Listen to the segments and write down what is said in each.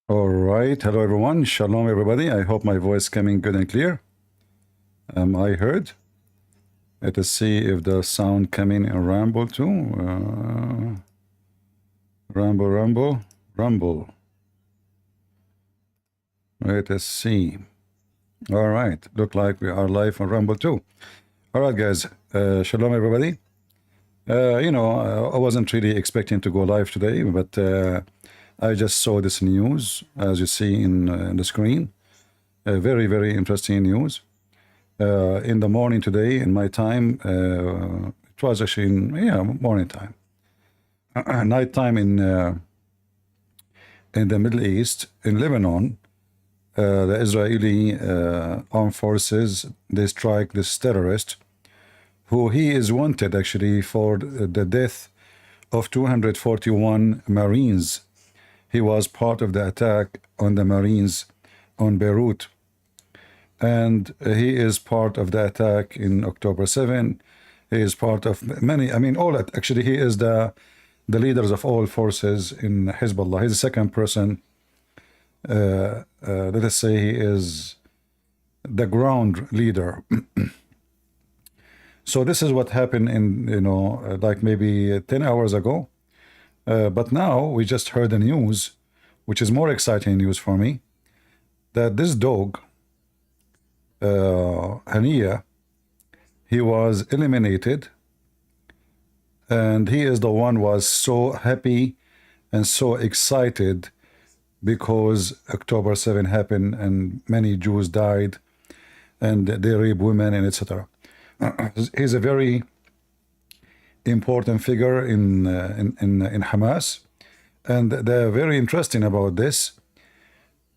All right. Hello, everyone. Shalom, everybody. I hope my voice coming good and clear. Am I heard? Let us see if the sound coming in Rumble too. Rumble. Let us see. All right. Look like we are live on Rumble too. All right, guys. Shalom, everybody. I wasn't really expecting to go live today, but I just saw this news, as you see in the screen. Very, very interesting news. In the morning today, in my time, it was actually morning time, night time in the Middle East, in Lebanon. The Israeli armed forces, they strike this terrorist, who he is wanted actually for the death of 241 Marines. He was part of the attack on the Marines on Beirut. And he is part of the attack in October 7. He is part of many, actually he is the leaders of all forces in HizbAllah. He's the second person. Let us say he is the ground leader. So this is what happened in, like maybe 10 hours ago. But now we just heard the news, which is more exciting news for me, that this dog, Hania, he was eliminated, and he is the one was so happy and so excited because October 7 happened and many Jews died and they rape women and etc. He's a very important figure in Hamas, and they're very interesting about this,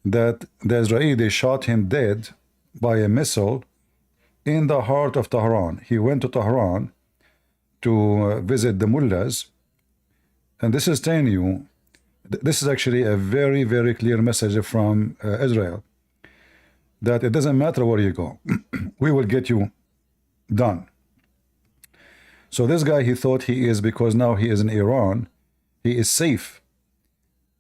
that the Israelis shot him dead by a missile in the heart of Tehran. He went to Tehran to visit the mullahs, and this is telling you, this is actually a very, very clear message from Israel, that it doesn't matter where you go, we will get you done. So this guy, he thought he is, because now he is in Iran, he is safe.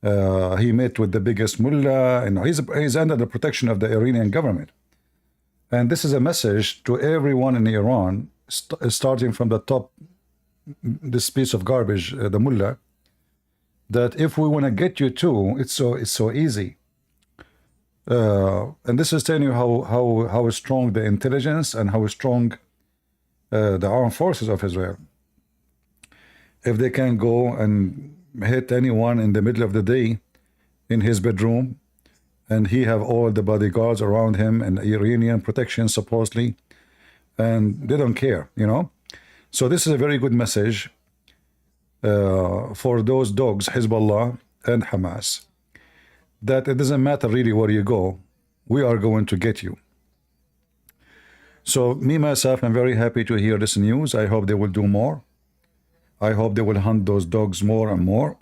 He met with the biggest mullah, and he's under the protection of the Iranian government. And this is a message to everyone in Iran, starting from the top, this piece of garbage, the mullah, that if we want to get you too, it's so easy. And this is telling you how strong the intelligence and how strong the armed forces of Israel. If they can go and hit anyone in the middle of the day in his bedroom, and he have all the bodyguards around him and Iranian protection supposedly, and they don't care, So this is a very good message for those dogs, HizbAllah and Hamas, that it doesn't matter really where you go, we are going to get you. So me, myself, I'm very happy to hear this news. I hope they will do more. I hope they will hunt those dogs more and more.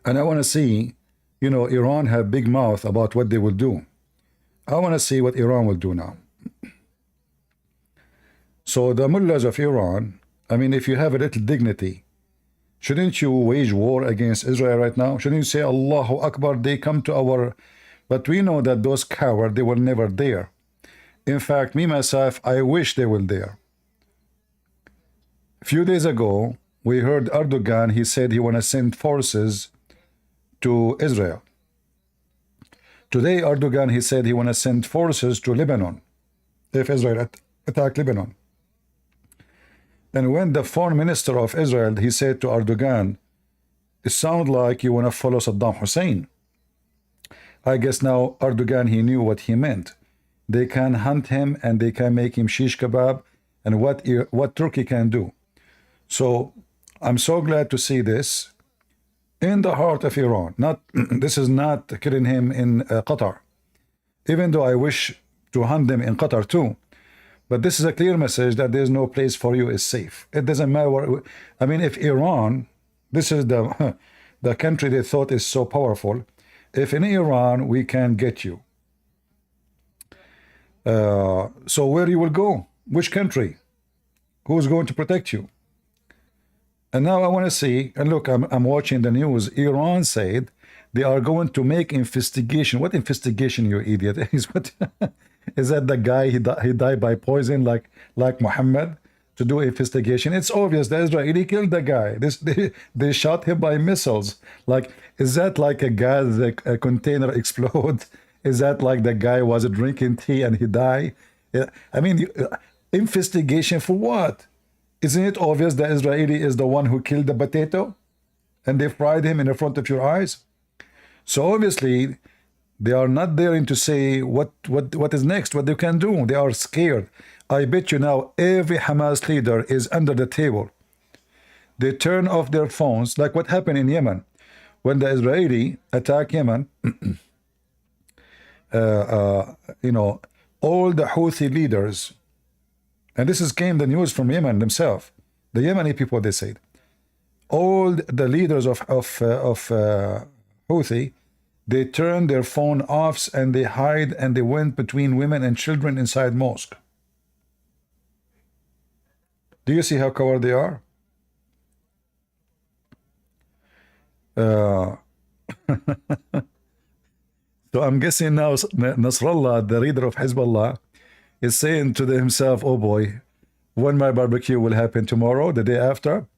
And I want to see, Iran have big mouth about what they will do. I want to see what Iran will do now. So the mullahs of Iran, if you have a little dignity, shouldn't you wage war against Israel right now? Shouldn't you say, Allahu Akbar, they come to our... But we know that those cowards, they were never there. In fact, me, myself, I wish they were there. A few days ago, we heard Erdogan, he said he want to send forces to Israel. Today, Erdogan, he said he want to send forces to Lebanon, if Israel attack Lebanon. And when the foreign minister of Israel, he said to Erdogan, it sounds like you want to follow Saddam Hussein. I guess now Erdogan, he knew what he meant. They can hunt him and they can make him shish kebab, and what Turkey can do. So I'm so glad to see this in the heart of Iran. This is not killing him in Qatar, even though I wish to hunt them in Qatar too. But this is a clear message that there's no place for you is safe. It doesn't matter where, if Iran, this is the country they thought is so powerful, if in Iran we can get you, so where you will go? Which country? Who's going to protect you? And now I want to see, and look, I'm watching the news. Iran said They are going to make investigation. What investigation, you idiot? Is what? Is that the guy he died by poison like Muhammad? To do investigation. It's obvious the Israeli killed the guy. They shot him by missiles. Like, is that like a gas a container explode? Is that like the guy was drinking tea and he died? Yeah, I mean, investigation for what? Isn't it obvious the Israeli is the one who killed the potato and they fried him in the front of your eyes? So obviously they are not daring to say what is next, what they can do. They are scared. I bet you now every Hamas leader is under the table. They turn off their phones, like what happened in Yemen. When the Israeli attacked Yemen, you know, all the Houthi leaders, and this came the news from Yemen themselves, the Yemeni people, they said, all the leaders of Houthi, they turned their phone off and they hide and they went between women and children inside mosque. Do you see how coward they are? So I'm guessing now Nasrallah, the leader of HizbAllah, is saying to himself, oh boy, when my barbecue will happen tomorrow, the day after.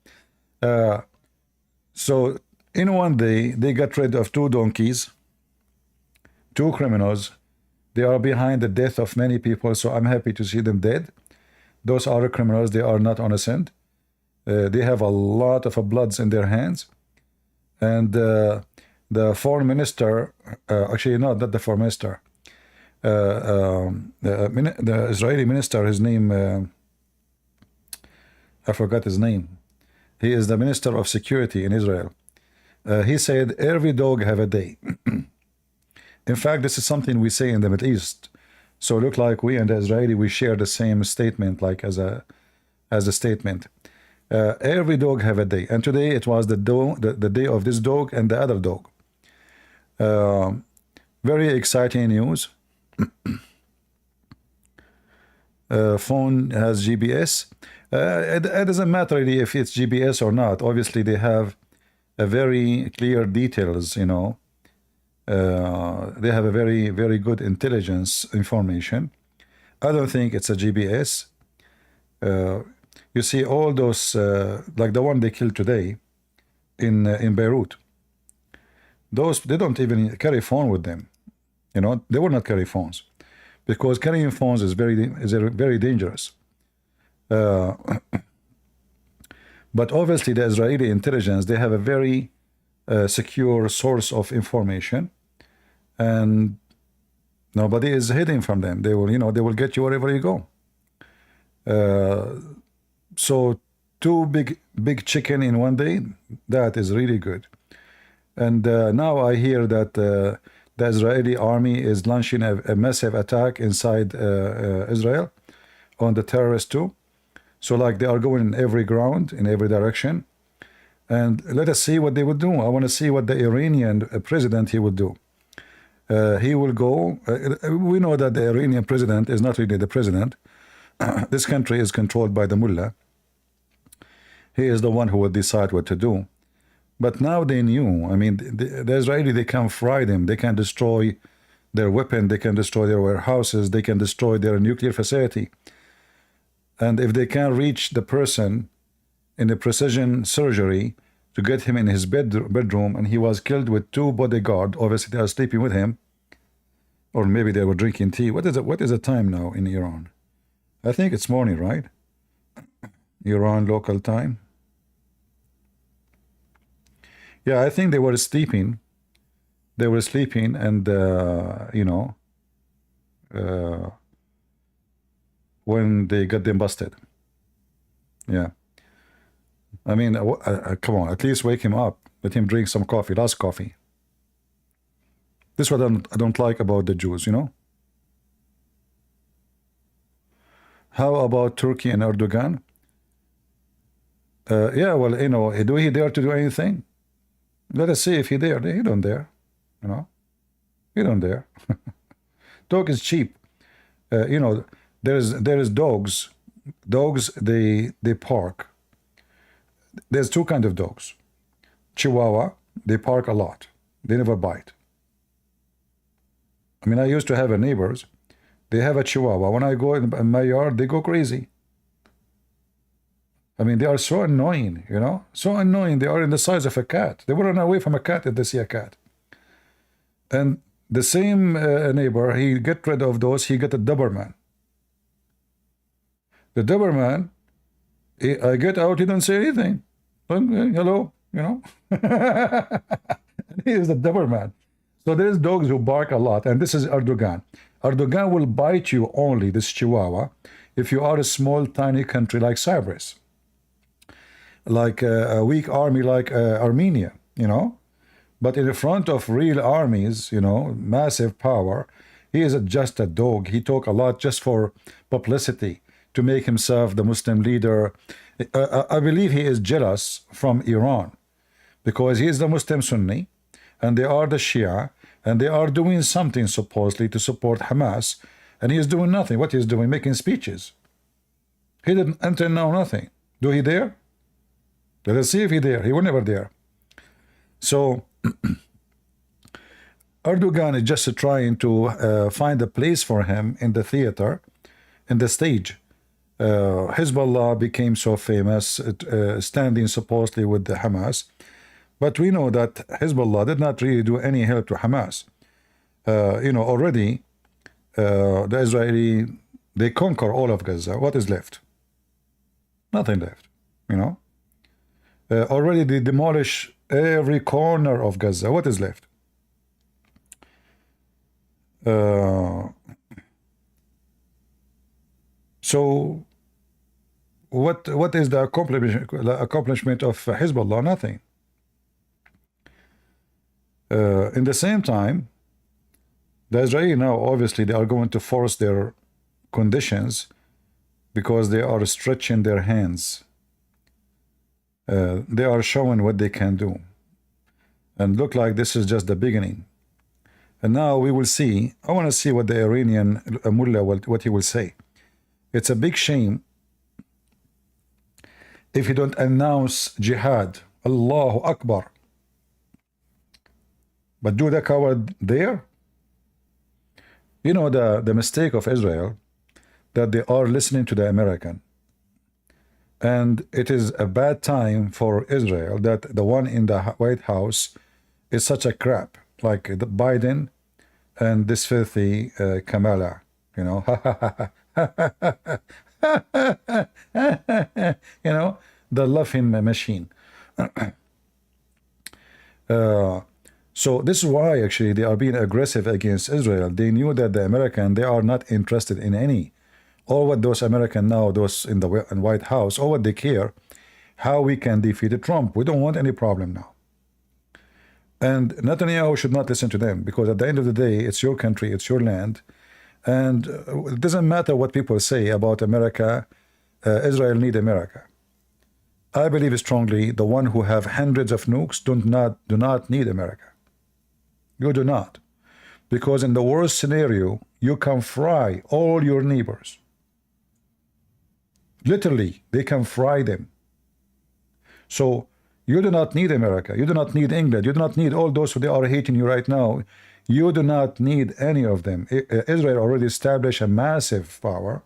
So in one day, they got rid of 2 donkeys, 2 criminals. They are behind the death of many people, so I'm happy to see them dead. Those are criminals. They are not innocent. They have a lot of bloods in their hands. And the foreign minister, actually not the foreign minister, the Israeli minister, his name, I forgot his name. He is the minister of security in Israel. He said every dog have a day. In fact, this is something we say in the Middle East. So it look like we and the Israeli, we share the same statement, like as a statement. Every dog have a day, and today it was the day of this dog and the other dog. Very exciting news. Phone has GPS. It doesn't matter really if it's GPS or not. Obviously, they have a very clear details, you know. They have a very, very good intelligence information. I don't think it's a GPS. You see all those, like the one they killed today in Beirut. Those, they don't even carry phone with them. You know, they will not carry phones because carrying phones is very dangerous. But obviously, the Israeli intelligence, they have a very secure source of information, and nobody is hiding from them. They will, you know, they will get you wherever you go. So 2 big chicken in one day, that is really good. And now I hear that the Israeli army is launching a massive attack inside Israel on the terrorists too. So like they are going in every ground, in every direction. And let us see what they will do. I want to see what the Iranian president, he will do. He will go, we know that the Iranian president is not really the president. This country is controlled by the mullah. He is the one who will decide what to do. But now they knew. I mean, the Israeli, they can fry them. They can destroy their weapon. They can destroy their warehouses. They can destroy their nuclear facility. And if they can reach the person in a precision surgery to get him in his bedroom, and he was killed with 2 bodyguards, obviously they are sleeping with him, or maybe they were drinking tea. What is the time now in Iran? I think it's morning, right? Iran local time. Yeah, I think they were sleeping. They were sleeping, and you know, when they got them busted. Yeah. I mean, come on, at least wake him up. Let him drink some coffee, last coffee. This is what I don't like about the Jews, you know. How about Turkey and Erdogan? Yeah, well, you know, do he dare to do anything? Let us see if he dare. He don't dare, you know. He don't dare. Dog is cheap. You know, there is dogs. Dogs, they park. There's 2 kinds of dogs. Chihuahua, they park a lot. They never bite. I mean, I used to have a neighbors. They have a Chihuahua. When I go in my yard, they go crazy. I mean, they are so annoying, you know? So annoying. They are in the size of a cat. They will run away from a cat if they see a cat. And the same neighbor, he get rid of those. He get a Doberman. The Doberman, I get out, he don't say anything. Hello, you know? He is the Doberman. So there's dogs who bark a lot, and this is Erdogan. Erdogan will bite you only, this Chihuahua, if you are a small, tiny country like Cyprus, like a weak army like Armenia, you know. But in front of real armies, you know, massive power, he is just a dog. He talk a lot just for publicity, to make himself the Muslim leader. I believe he is jealous from Iran, because he is the Muslim Sunni, and they are the Shia, and they are doing something supposedly to support Hamas, and he is doing nothing. What he is doing? Making speeches. He didn't enter now nothing. Do he dare? Let us see if he dare. He will never dare. So Erdogan is just trying to find a place for him in the theater, in the stage. HizbAllah became so famous, standing supposedly with the Hamas. But we know that HizbAllah did not really do any help to Hamas. You know, already the Israeli, they conquer all of Gaza. What is left? Nothing left, you know. Already they demolish every corner of Gaza. What is left? So what is the accomplishment of HizbAllah? Nothing. In the same time, the Israeli now, obviously, they are going to force their conditions because they are stretching their hands. They are showing what they can do. And look like this is just the beginning. And now we will see. I want to see what the Iranian mullah, what he will say. It's a big shame if you don't announce jihad. Allahu Akbar. But do the coward there? You know the mistake of Israel, that they are listening to the American. And it is a bad time for Israel that the one in the White House is such a crap, like the Biden and this filthy Kamala, you know. You know, the laughing machine. So this is why actually they are being aggressive against Israel. They knew that the American, they are not interested in any, or what those American now, those in the White House, or what they care, how we can defeat Trump. We don't want any problem now. And Netanyahu should not listen to them, because at the end of the day, it's your country, it's your land, and it doesn't matter what people say about America. Israel need America. I believe strongly the one who have hundreds of nukes do not need America. You do not. Because in the worst scenario, you can fry all your neighbors. Literally, they can fry them. So you do not need America. You do not need England. You do not need all those who they are hating you right now. You do not need any of them. Israel already established a massive power.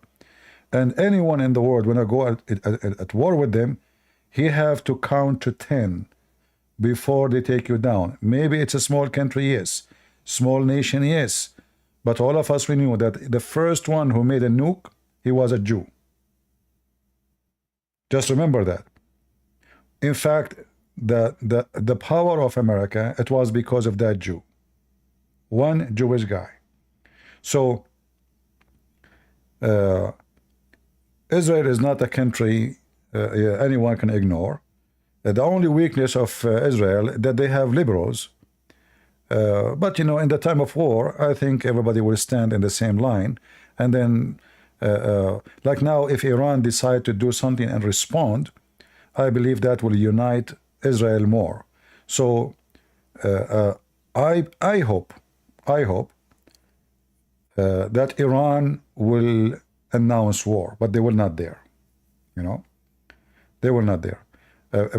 And anyone in the world, when I go at war with them, he have to count to 10 before they take you down. Maybe it's a small country, yes. Small nation, yes. But all of us, we knew that the first one who made a nuke, he was a Jew. Just remember that. In fact, the power of America, it was because of that Jew. One Jewish guy. So, Israel is not a country anyone can ignore. The only weakness of Israel that they have liberals. But you know, in the time of war, I think everybody will stand in the same line. And then, like now, if Iran decide to do something and respond, I believe that will unite Israel more. So I hope that Iran will announce war, but they will not dare. You know, they will not dare.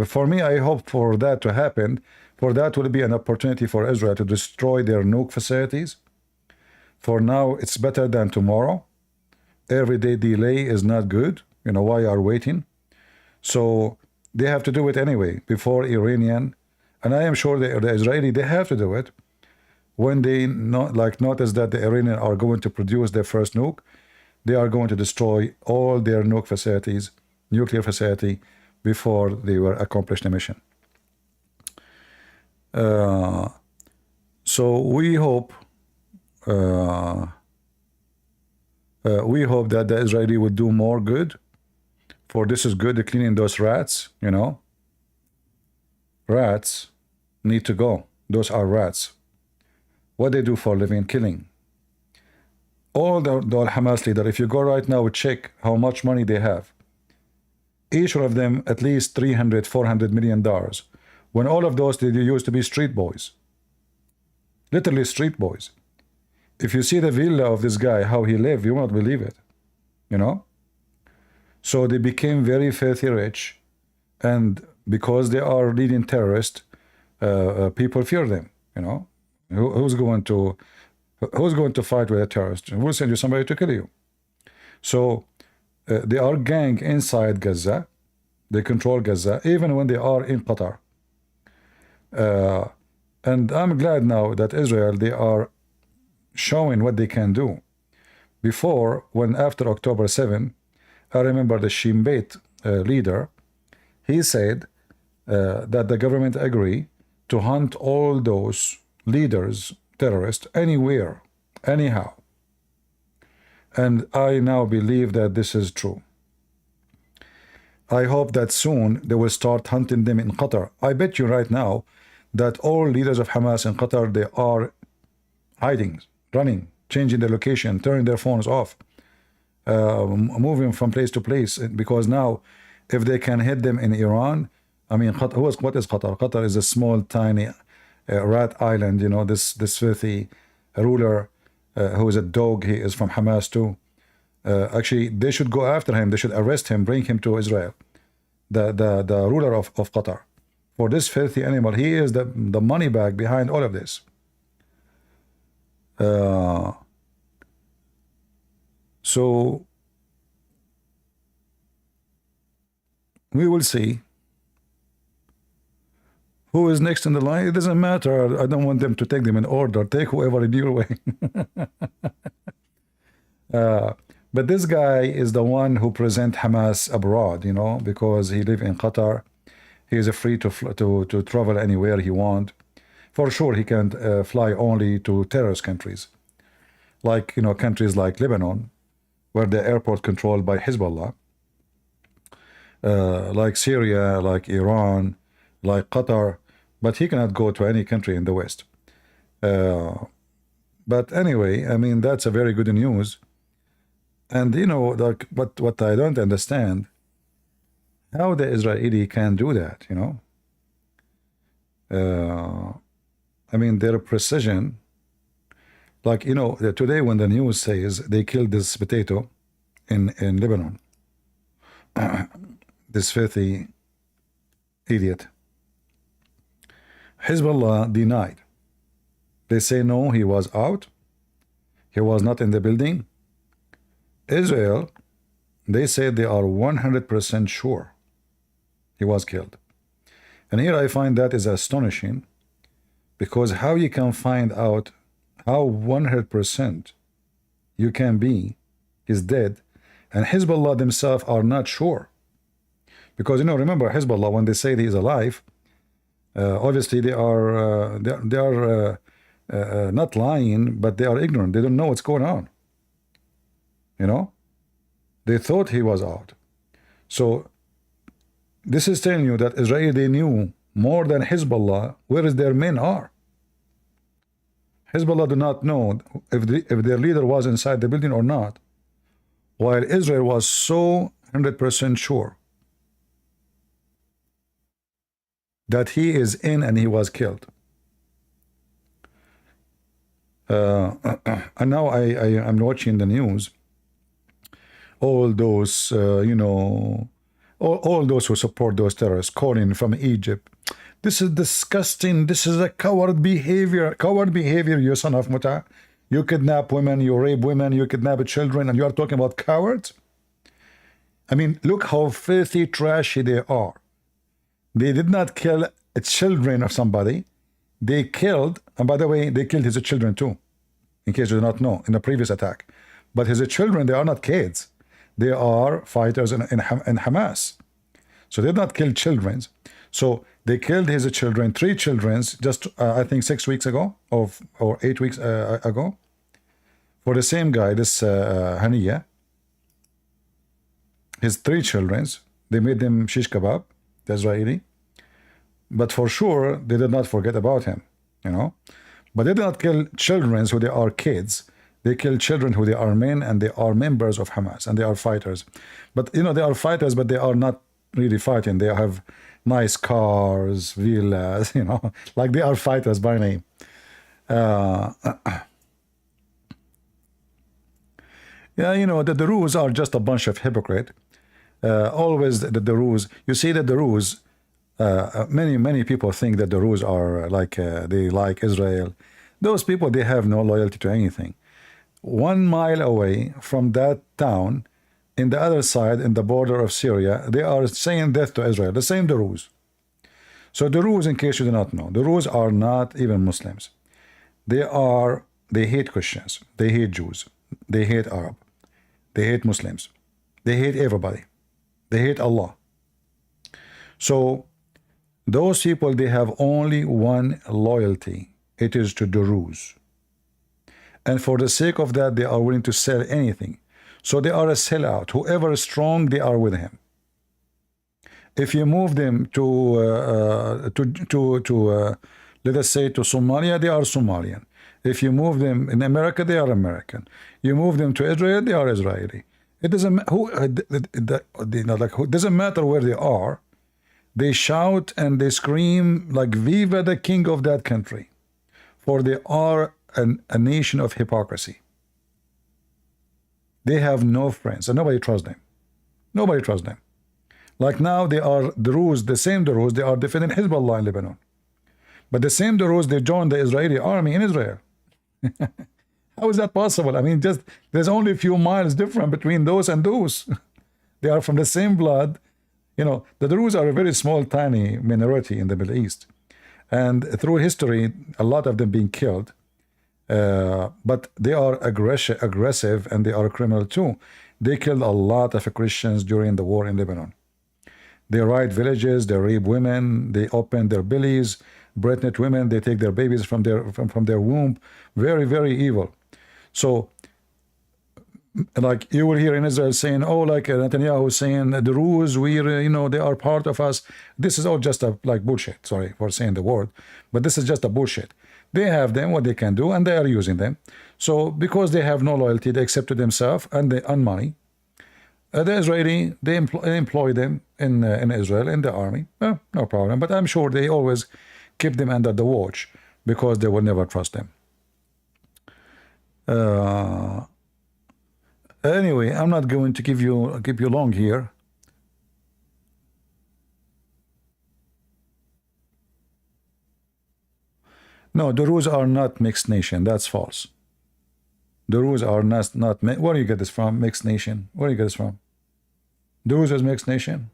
For me, I hope for that to happen For that will be an opportunity for Israel to destroy their nuke facilities. For now, it's better than tomorrow. Every day delay is not good. You know, why are waiting? So they have to do it anyway before Iranian, and I am sure the Israeli, they have to do it when they notice that the Iranian are going to produce their first nuke. They are going to destroy all their nuke facilities, nuclear facility, before they will accomplish the mission. So we hope that the Israeli would do more good. For this is good, cleaning those rats, you know. Rats need to go. Those are rats. What they do for a living? Killing. All the Hamas leader, if you go right now, check how much money they have. Each one of them at least $300, $400 million. When all of those, they used to be street boys. Literally street boys. If you see the villa of this guy, how he lived, you won't believe it. You know? So they became very filthy rich, and because they are leading terrorists, people fear them. You know, who's going to fight with a terrorist? We'll send you somebody to kill you. So they are gang inside Gaza. They control Gaza even when they are in Qatar. And I'm glad now that Israel, they are showing what they can do. Before, when after October 7, I remember the Shin Bet leader, he said that the government agree to hunt all those leaders, terrorists, anywhere, anyhow. And I now believe that this is true. I hope that soon they will start hunting them in Qatar. I bet you right now that all leaders of Hamas in Qatar, they are hiding, running, changing their location, turning their phones off. Moving from place to place, because now if they can hit them in Iran, I mean, what is Qatar? Qatar is a small, tiny rat island, you know, this filthy ruler who is a dog. He is from Hamas too. Actually, they should go after him. They should arrest him, bring him to Israel. The ruler of Qatar. For this filthy animal, he is the money bag behind all of this. So we will see who is next in the line. It doesn't matter. I don't want them to take them in order. Take whoever in your way. But this guy is the one who present Hamas abroad, you know, because he live in Qatar. He is free to travel anywhere he want. For sure, he can fly only to terrorist countries, like, you know, countries like Lebanon, where the airport controlled by HizbAllah, like Syria, like Iran, like Qatar, but he cannot go to any country in the West. But anyway, I mean, that's a very good news. And, you know, like, what I don't understand, how the Israeli can do that, you know? I mean, their precision. Like, you know, today when the news says they killed this potato in Lebanon, this filthy idiot, HizbAllah denied. They say no, he was out. He was not in the building. Israel, they say they are 100% sure he was killed. And here I find that is astonishing, because how you can find out how 100% you can be is dead, and Hezbollah themselves are not sure. Because, you know, remember Hezbollah, when they say he is alive, obviously they are not lying, but they are ignorant. They don't know what's going on. You know, they thought he was out. So this is telling you that Israel, they knew more than Hezbollah where their men are. Hezbollah do not know if their leader was inside the building or not, while Israel was so 100% sure that he is in and he was killed. And now I'm watching the news. All those, you know, all those who support those terrorists calling from Egypt, This is disgusting. This is a coward behavior. Coward behavior, you son of muta. You kidnap women, you rape women, you kidnap children, and you are talking about cowards? I mean, look how filthy, trashy they are. They did not kill children of somebody. They killed, and by the way, they killed his children too, in case you do not know, in the previous attack. But his children, they are not kids. They are fighters in Hamas. So they did not kill children. So they killed his children, 3 children, just I think 6 weeks ago, or 8 weeks ago. For the same guy, this Haniya, his 3 children, they made them shish kebab, the Israeli. But for sure, they did not forget about him, you know. But they did not kill children who they are kids. They kill children who they are men, and they are members of Hamas, and they are fighters. But, you know, they are fighters, but they are not really fighting. They have nice cars, villas, you know, like they are fighters by name. Yeah, you know, the Druze are just a bunch of hypocrites. Always the Druze, you see that the Druze, many people think that the Druze are they like Israel. Those people, they have no loyalty to anything. 1 mile away from that town, in the other side, in the border of Syria, they are saying death to Israel, the same Druze. So the Druze, in case you do not know, the Druze are not even Muslims. They hate Christians, they hate Jews, they hate Arab, they hate Muslims, they hate everybody, they hate Allah. So those people, they have only one loyalty. It is to the Druze. And for the sake of that, they are willing to sell anything. So they are a sellout. Whoever is strong, they are with him. If you move them to let us say to Somalia, they are Somalian. If you move them in America, they are American. You move them to Israel, they are Israeli. It doesn't it doesn't matter where they are. They shout and they scream like "Viva the King of that country," for they are a nation of hypocrisy. They have no friends, and nobody trusts them. Nobody trusts them. Like now, they are Druze, the same Druze, they are defending HizbAllah in Lebanon. But the same Druze, they joined the Israeli army in Israel. How is that possible? I mean, just there's only a few miles different between those and those. They are from the same blood. You know, the Druze are a very small, tiny minority in the Middle East. And through history, a lot of them being killed. But they are aggressive, and they are criminal too. They killed a lot of Christians during the war in Lebanon. They raid villages, they rape women, they open their bellies, pregnant women, they take their babies from their womb. Very, very evil. So, like you will hear in Israel saying, oh, like Netanyahu saying, the Druze, you know, they are part of us. This is all just like bullshit. Sorry for saying the word, but this is just a bullshit. They have them, what they can do, and they are using them. So because they have no loyalty, they accepted themselves and they earn money. The Israeli, they employ them in Israel, in the army. No problem. But I'm sure they always keep them under the watch because they will never trust them. Anyway, I'm not going to keep you long here. No, the Druze are not mixed nation. That's false. The Druze are not. Where do you get this from? Mixed nation. Where do you get this from? The Druze is mixed nation.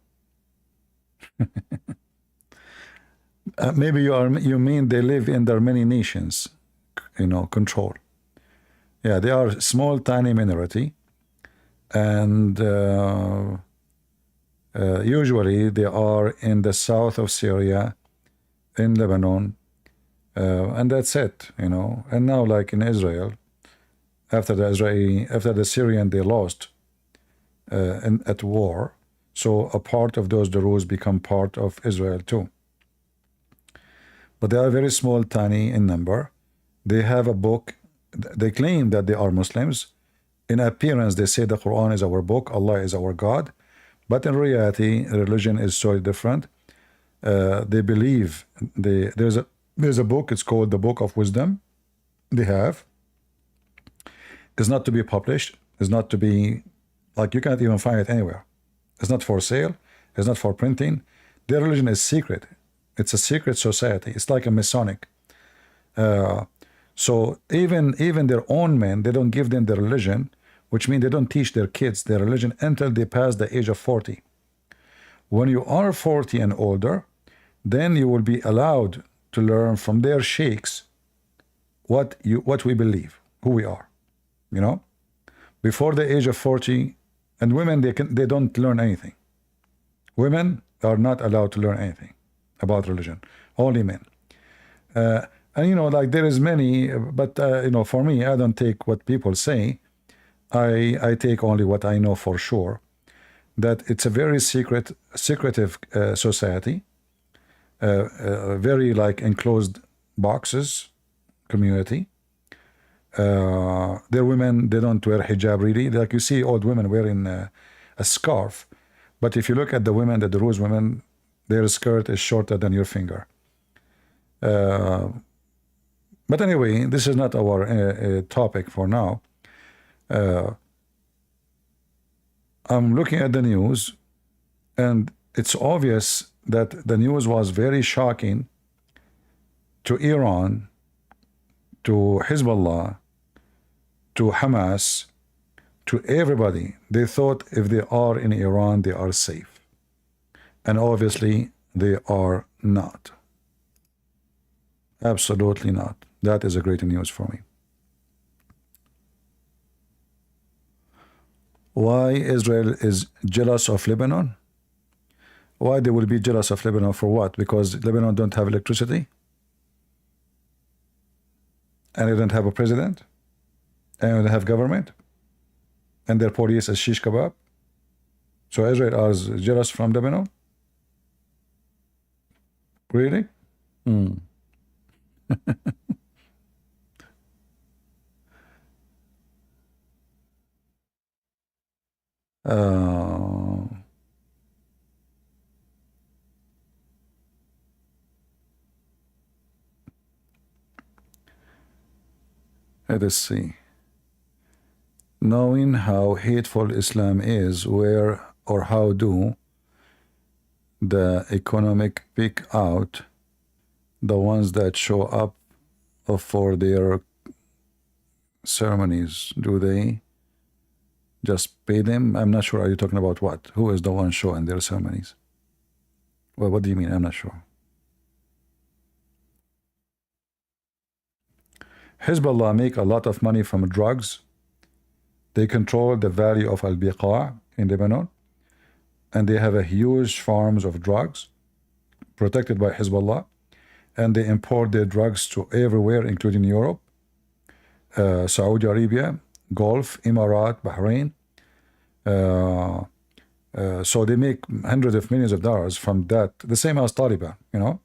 Maybe you mean they live in their many nations, you know, control. Yeah, they are a small, tiny minority, and usually they are in the south of Syria, in Lebanon. And that's it, you know. And now, like in Israel, after the Syrian, they lost at war. So a part of those Druze become part of Israel too. But they are very small, tiny in number. They have a book. They claim that they are Muslims. In appearance, they say the Quran is our book, Allah is our God. But in reality, religion is so different. They believe there's a book, it's called the Book of Wisdom. They have. It's not to be published. It's not to be, like, you can't even find it anywhere. It's not for sale. It's not for printing. Their religion is secret. It's a secret society. It's like a Masonic. So even their own men, they don't give them their religion, which means they don't teach their kids their religion until they pass the age of 40. When you are 40 and older, then you will be allowed to learn from their sheikhs what we believe, who we are. You know, before the age of 40, and women, they don't learn anything. Women are not allowed to learn anything about religion. Only men. And you know, like there is many, but you know, for me, I don't take what people say. I take only what I know for sure. That it's a very secretive society, very like enclosed boxes community. Their women, they don't wear hijab really. Like you see old women wearing a scarf, but if you look at the women, the Druze women, their skirt is shorter than your finger. But anyway, this is not our topic for now. I'm looking at the news, and it's obvious that the news was very shocking to Iran, to HizbAllah, to Hamas, to everybody. They thought if they are in Iran, they are safe. And obviously, they are not. Absolutely not. That is a great news for me. Why Israel is jealous of Lebanon? Why they will be jealous of Lebanon for what? Because Lebanon don't have electricity? And they don't have a president? And they don't have government? And their police is shish kebab? So Israel is jealous from Lebanon? Really? Let us see. Knowing how hateful Islam is, where or how do the economic pick out the ones that show up for their ceremonies? Do they just pay them? I'm not sure. Are you talking about what? Who is the one showing their ceremonies? Well, what do you mean? I'm not sure. HizbAllah make a lot of money from drugs. They control the valley of Al-Biqa in Lebanon, and they have a huge farms of drugs protected by HizbAllah, and they import their drugs to everywhere, including Europe, Saudi Arabia, Gulf, Emirat, Bahrain. So they make hundreds of millions of dollars from that. The same as Taliban, you know.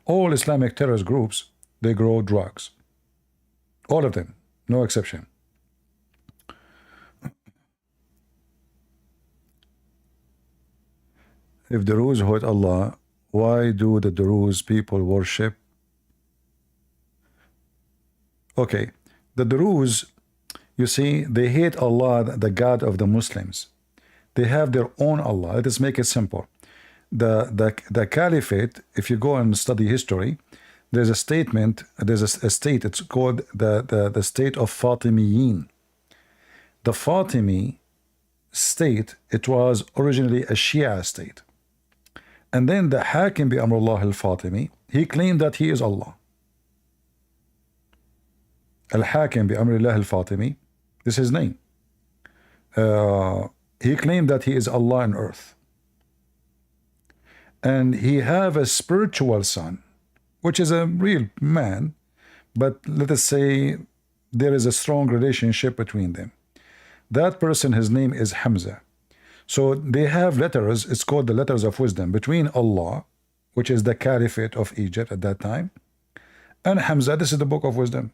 All Islamic terrorist groups, they grow drugs. All of them, no exception. If the Druze hate Allah, why do the Druze people worship? Okay, the Druze, you see, they hate Allah, the God of the Muslims. They have their own Allah. Let us make it simple. The caliphate, if you go and study history, there's a statement, there's a state, it's called the state of Fatimiyin. The Fatimi state, it was originally a Shia state. And then the Hakim bi Amrullah al-Fatimi, he claimed that he is Allah. Al-Hakim bi Amrullah al-Fatimi, this is his name. He claimed that he is Allah on earth. And he have a spiritual son, which is a real man, but let us say there is a strong relationship between them. That person, his name is Hamza. So they have letters, it's called the letters of wisdom, between Allah, which is the caliphate of Egypt at that time, and Hamza. This is the book of wisdom.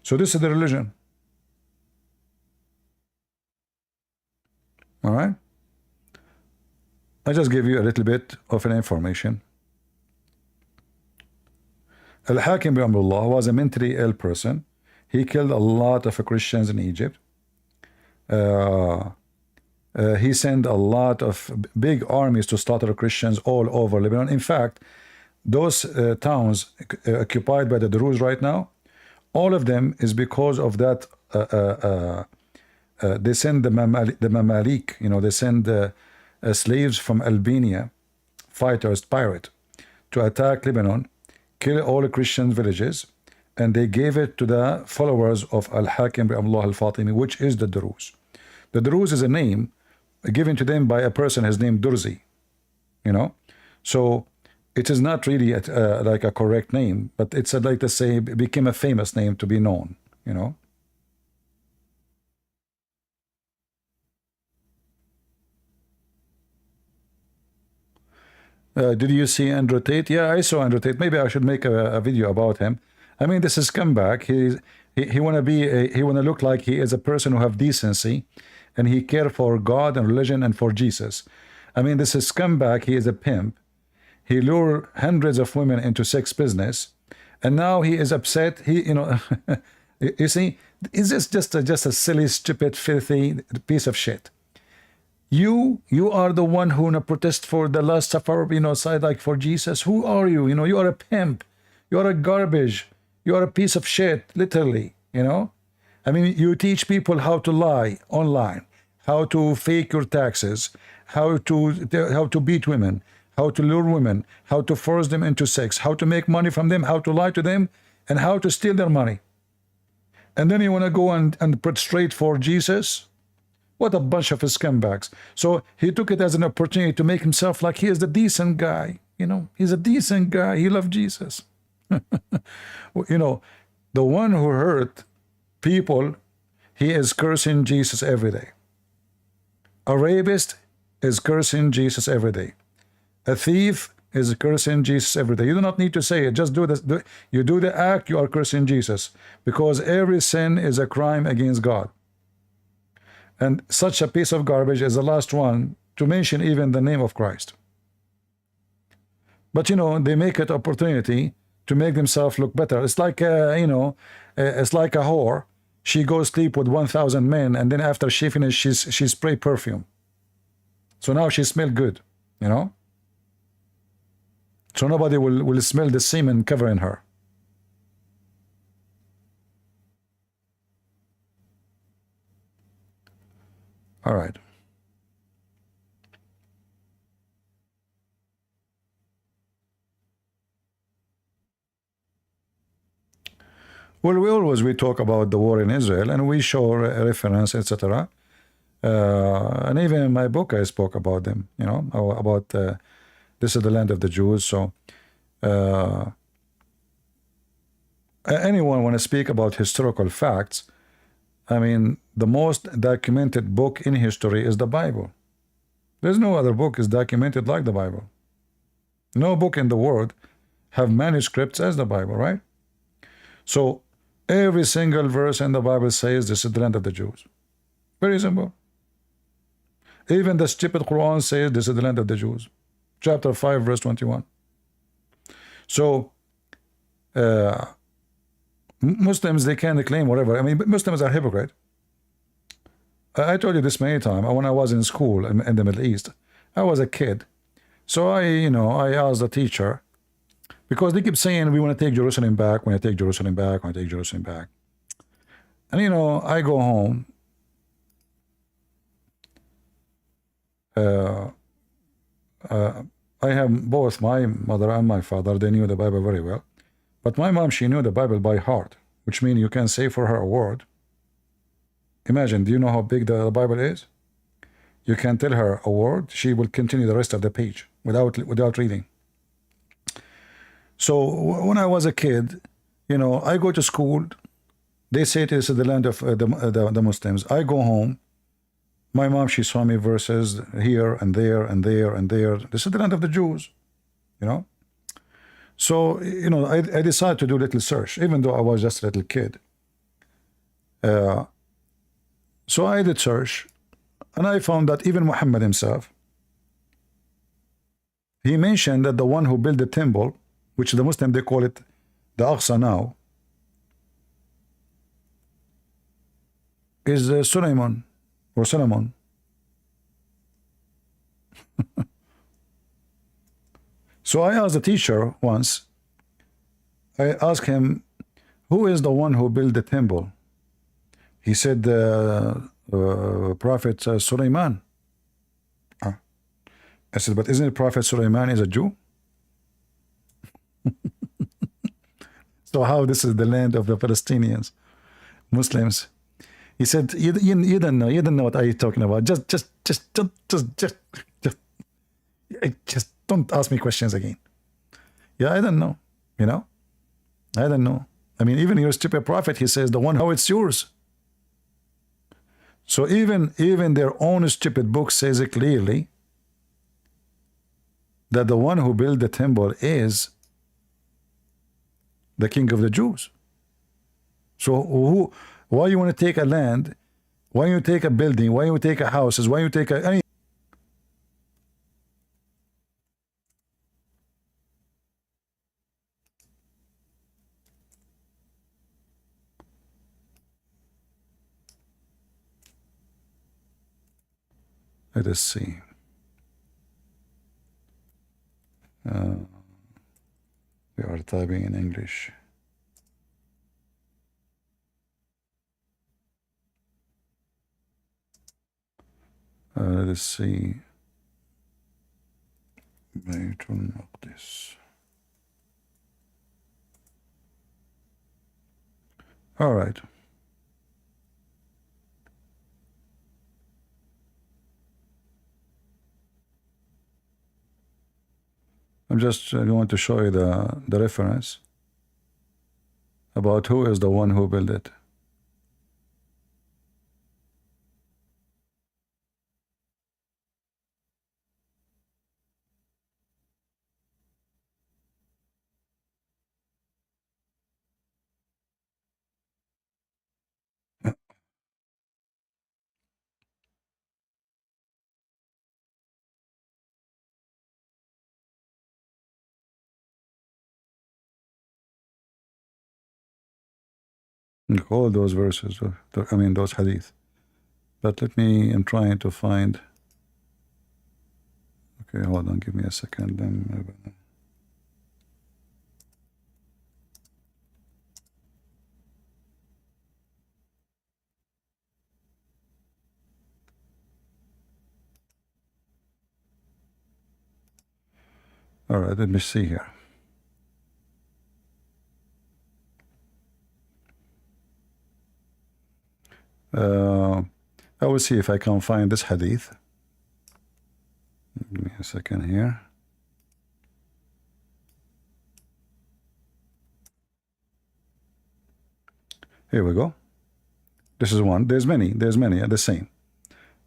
So this is the religion. All right? I just give you a little bit of an information. Al-Hakim bi Amrullah was a mentally ill person. He killed a lot of Christians in Egypt. He sent a lot of big armies to slaughter Christians all over Lebanon. In fact, those towns occupied by the Druze right now, all of them is because of that. They send the Mamalik, you know, they send slaves from Albania, fighters, pirate, to attack Lebanon, kill all the Christian villages, and they gave it to the followers of Al-Hakim Bi'Allah Al-Fatimi, which is the Druze. The Druze is a name given to them by a person, his name Durzi, you know. So it is not really like a correct name, but it's like to say it became a famous name to be known, you know. Did you see Andrew Tate? Yeah, I saw Andrew Tate. Maybe I should make a video about him. I mean, this is scumbag. He wanna look like he is a person who have decency, and he care for God and religion and for Jesus. I mean, this is scumbag. He is a pimp. He lured hundreds of women into sex business, and now he is upset. He, you know, you see, is this just a silly, stupid, filthy piece of shit? You are the one who wanna protest for the last supper, you know, side like for Jesus. Who are you? You know, you are a pimp. You are a garbage. You are a piece of shit, literally. You know, I mean, you teach people how to lie online, how to fake your taxes, how to beat women, how to lure women, how to force them into sex, how to make money from them, how to lie to them, and how to steal their money. And then you want to go and prostrate for Jesus? What a bunch of scumbags. So he took it as an opportunity to make himself like he is the decent guy. You know, he's a decent guy. He loved Jesus. You know, the one who hurt people, he is cursing Jesus every day. A rapist is cursing Jesus every day. A thief is cursing Jesus every day. You do not need to say it. Just do this. You do the act, you are cursing Jesus. Because every sin is a crime against God. And such a piece of garbage is the last one to mention even the name of Christ. But, you know, they make it opportunity to make themselves look better. It's like, you know, it's like a whore. She goes sleep with 1,000 men, and then after she finishes, she spray perfume. So now she smells good, you know. So nobody will smell the semen covering her. All right. Well, we talk about the war in Israel, and we show a reference, etc. And even in my book, I spoke about them. You know, about this is the land of the Jews. So anyone want to speak about historical facts? I mean, the most documented book in history is the Bible. There's no other book is documented like the Bible. No book in the world have manuscripts as the Bible, right? So every single verse in the Bible says this is the land of the Jews. Very simple. Even the stupid Quran says this is the land of the Jews. Chapter 5, verse 21. So Muslims, they can claim whatever. I mean, Muslims are hypocrite. I told you this many times. When I was in school in the Middle East, I was a kid. So I asked the teacher, because they keep saying we want to take Jerusalem back, we want to take Jerusalem back, we want to take Jerusalem back. And I go home. I have both my mother and my father, they knew the Bible very well. But my mom, she knew the Bible by heart, which means you can say for her a word. Imagine, do you know how big the Bible is? You can tell her a word, she will continue the rest of the page without reading. So when I was a kid, I go to school, they say it is the land of the Muslims. I go home, my mom, she saw me verses here and there and there and there. This is the land of the Jews, So, I decided to do a little search, even though I was just a little kid. So I did search, and I found that even Muhammad himself, he mentioned that the one who built the temple, which the Muslim, they call it the Aqsa now, is Solomon. So I asked the teacher once, I asked him, who is the one who built the temple? He said, Prophet Sulaiman. I said, but isn't it Prophet Sulaiman is a Jew? So how this is the land of the Palestinians, Muslims? He said, you don't know. You don't know what I'm talking about. Just don't ask me questions again. Yeah, I don't know. You know, I don't know. I mean, even your stupid prophet, he says, the one how it's yours. So even their own stupid book says it clearly that the one who built the temple is the king of the Jews. So why you want to take a land? Why you take a building? Why you take a houses? Why you take a let us see. We are typing in English. Let us see. Beitul Maqdis. All right. I'm just going to show you the reference about who is the one who built it. All those verses, I mean those hadith. But let me, I'm trying to find. Okay, hold on, give me a second. All right, let me see here. I will see if I can find this hadith. Give me a second here. Here we go. This is one. There's many the same.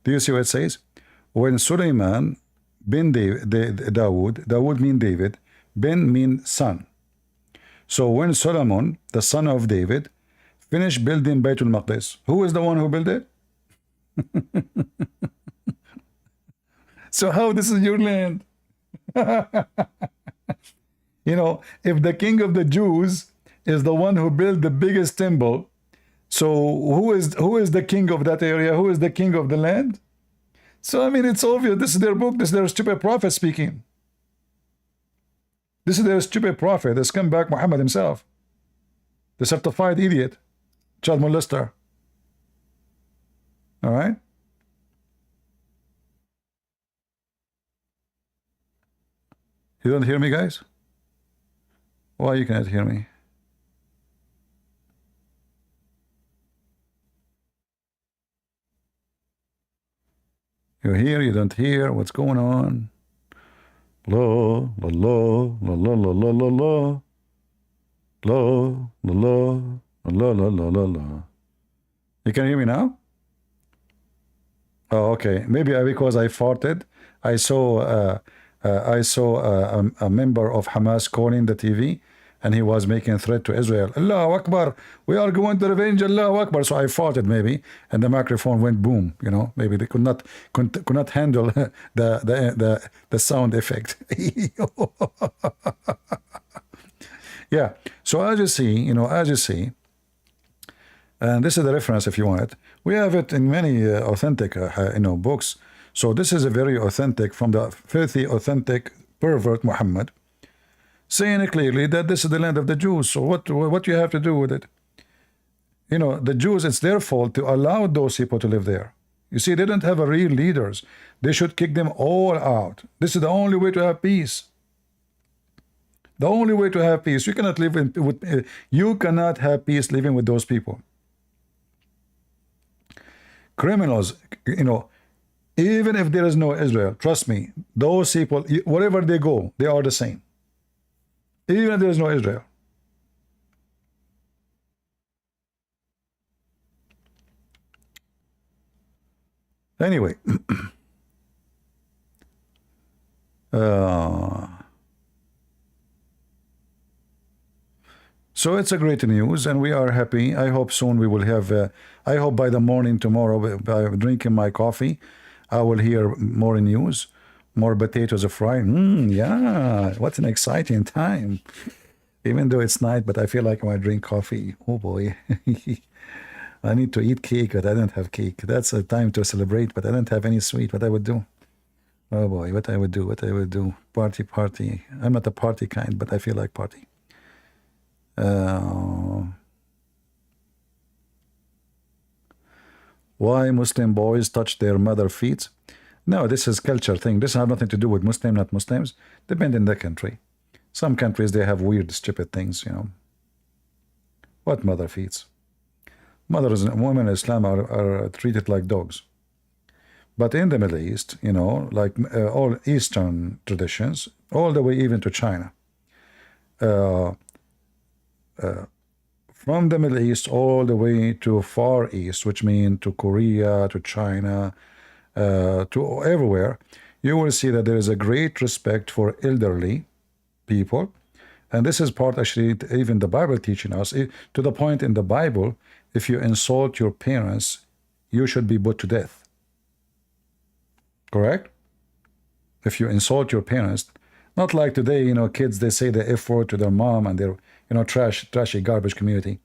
Do you see what it says? When Sulaiman bin Dawood mean David, bin mean son. So when Solomon, the son of David, finished building Beitul Maqdis, who is the one who built it? So how this is your land? You know, if the king of the Jews is the one who built the biggest temple, so who is the king of that area? Who is the king of the land? So I mean, it's obvious. This is their book. This is their stupid prophet speaking. This is their stupid prophet, the scumbag Muhammad himself, the certified idiot, child molester. All right. You don't hear me, guys? Why you cannot hear me? You hear, you don't hear, what's going on? La, la, la, la, la, la, la, la, la. La, la, la, la, la, la, la, la. You can hear me now? Oh, okay. Maybe because I farted. I saw a member of Hamas calling the TV, and he was making a threat to Israel. Allahu Akbar, we are going to revenge, Allahu Akbar. So I farted maybe, and the microphone went boom. You know, maybe they could not handle the sound effect. Yeah. So as you see, and this is the reference if you want it. We have it in many authentic, books. So this is a very authentic, from the filthy, authentic pervert Muhammad, saying clearly that this is the land of the Jews. So what you have to do with it? You know, the Jews, it's their fault to allow those people to live there. You see, they don't have a real leaders. They should kick them all out. This is the only way to have peace. The only way to have peace. You cannot live you cannot have peace living with those people. Criminals, you know, even if there is no Israel, trust me, those people, wherever they go, they are the same. Even if there is no Israel. Anyway, so it's a great news, and we are happy. I hope soon we will have, I hope by the morning tomorrow, by drinking my coffee, I will hear more news, more potatoes fried. Yeah, what an exciting time. Even though it's night, but I feel like when I drink coffee, oh boy. I need to eat cake, but I don't have cake. That's a time to celebrate, but I don't have any sweet. What I would do? Oh boy, what I would do. Party, party. I'm not a party kind, but I feel like party. Why Muslim boys touch their mother feet? No, this is culture thing. This has nothing to do with Muslim, not Muslims. Depend on the country. Some countries, they have weird, stupid things, you know. What mother feet? Mothers and women in Islam are treated like dogs. But in the Middle East, you know, like all Eastern traditions, all the way even to China, from the Middle East all the way to Far East, which means to Korea, to China, to everywhere, you will see that there is a great respect for elderly people. And this is part, actually, even the Bible teaching us, to the point in the Bible, if you insult your parents, you should be put to death. Correct? If you insult your parents, not like today, you know, kids, they say the F word to their mom and they're, you know, trashy, garbage community.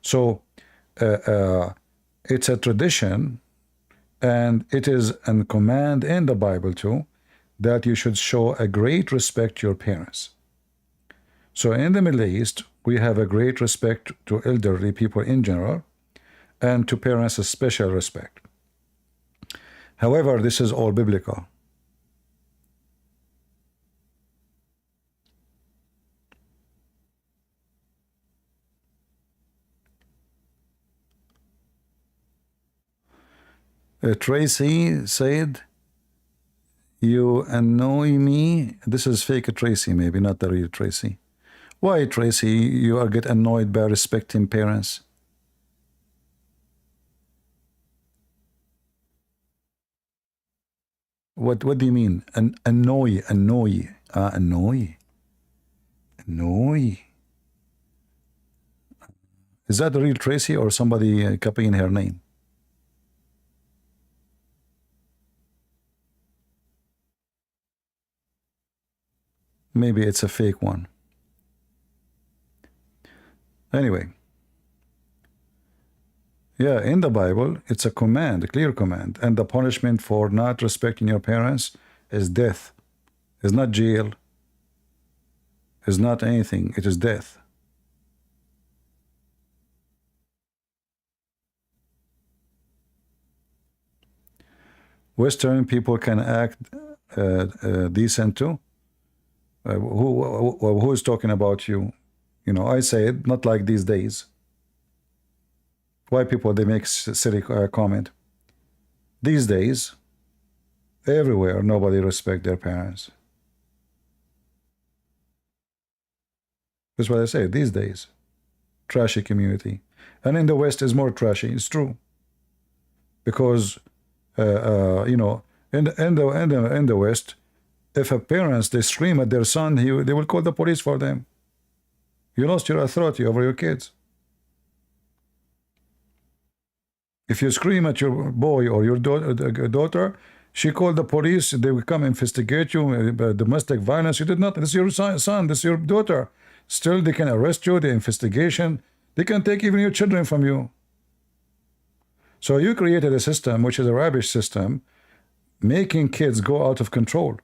So it's a tradition, and it is a command in the Bible too, that you should show a great respect to your parents. So in the Middle East, we have a great respect to elderly people in general, and to parents a special respect. However, this is all biblical. Tracy said, you annoy me. This is fake Tracy, maybe not the real Tracy. Why, Tracy, you are get annoyed by respecting parents? What do you mean? Annoy. Annoy. Is that the real Tracy or somebody copying her name? Maybe it's a fake one. Anyway. Yeah, in the Bible, it's a command, a clear command. And the punishment for not respecting your parents is death. It's not jail. It's not anything. It is death. Western people can act decent too. Who is talking about you? You know, I say it, not like these days. Why people, they make silly comment. These days, everywhere, nobody respect their parents. That's what I say, these days. Trashy community. And in the West is more trashy, it's true. Because, you know, in the West, if a parents, they scream at their son, they will call the police for them. You lost your authority over your kids. If you scream at your boy or your daughter, she called the police, they will come investigate you, domestic violence. You did nothing. This is your son, this is your daughter. Still, they can arrest you, the investigation. They can take even your children from you. So you created a system, which is a rubbish system, making kids go out of control.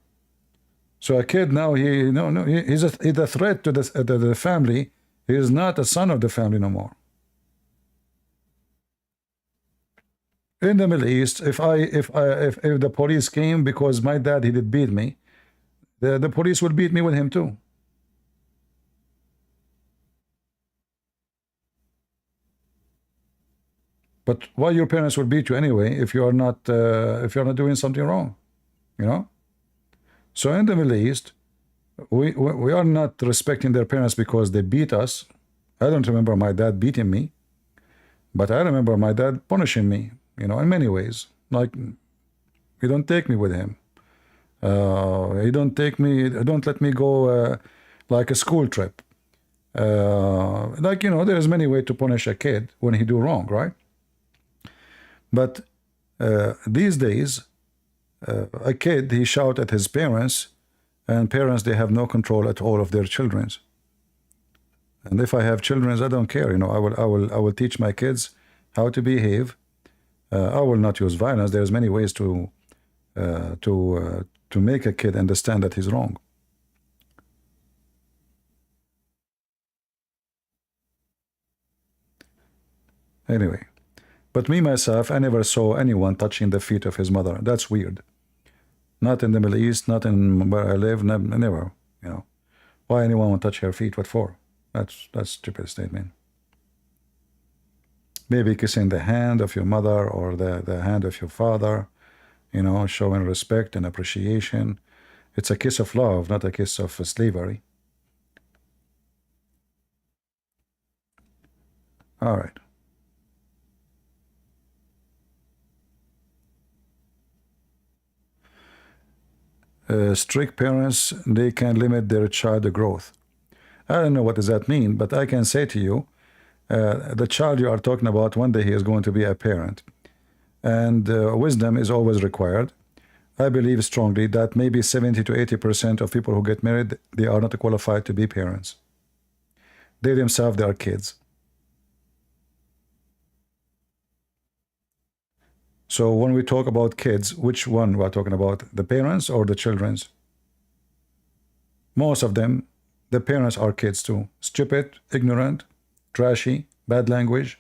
So a kid now, he's a threat to the family. He is not a son of the family no more. In the Middle East, if the police came because my dad, he did beat me, the police will beat me with him too. But why your parents will beat you anyway if you're not doing something wrong, you know? So in the Middle East, we are not respecting their parents because they beat us. I don't remember my dad beating me, but I remember my dad punishing me, you know, in many ways. Like, he don't take me with him. He don't let me go like a school trip. Like, you know, there's many ways to punish a kid when he do wrong, right? But these days, a kid, he shout at his parents, and parents, they have no control at all of their children. And if I have children, I don't care. You know, I will teach my kids how to behave. I will not use violence. There's many ways to make a kid understand that he's wrong. Anyway, but me myself, I never saw anyone touching the feet of his mother. That's weird. Not in the Middle East, not in where I live, never. You know, why anyone would touch her feet? What for? That's a stupid statement. Maybe kissing the hand of your mother or the hand of your father, you know, showing respect and appreciation. It's a kiss of love, not a kiss of slavery. All right. Strict parents, they can limit their child growth. I don't know what does that mean, but I can say to you, the child you are talking about, one day he is going to be a parent, and wisdom is always required. I believe strongly that maybe 70 to 80% of people who get married, they are not qualified to be parents. They themselves, they are kids. So when we talk about kids, which one we are talking about, the parents or the children's? Most of them, the parents are kids too. Stupid, ignorant, trashy, bad language.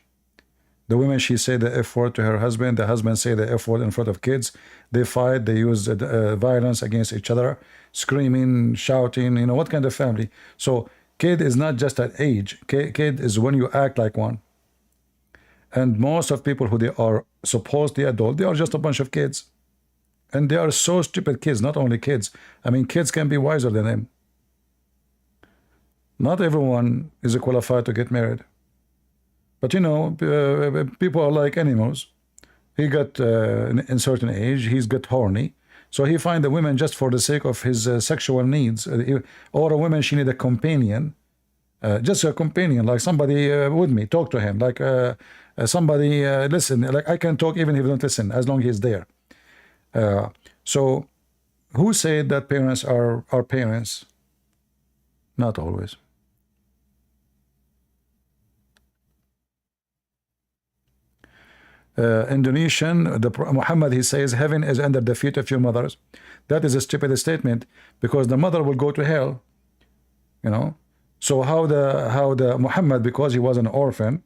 The women, she say the F word to her husband. The husband say the F word in front of kids. They fight. They use violence against each other, screaming, shouting. You know, what kind of family? So kid is not just an age. Kid is when you act like one. And most of people who they are supposedly adult, they are just a bunch of kids. And they are so stupid kids, not only kids. I mean, kids can be wiser than them. Not everyone is qualified to get married. But you know, people are like animals. He got in certain age, he's got horny. So he find the women just for the sake of his sexual needs. Or a woman, she need a companion. Just a companion, like somebody with me, talk to him, like somebody listen, like I can talk even if he don't listen, as long as he's there. So who said that parents are parents? Not always. Indonesian, Muhammad, he says, heaven is under the feet of your mothers. That is a stupid statement, because the mother will go to hell, you know. So how the Muhammad, because he was an orphan,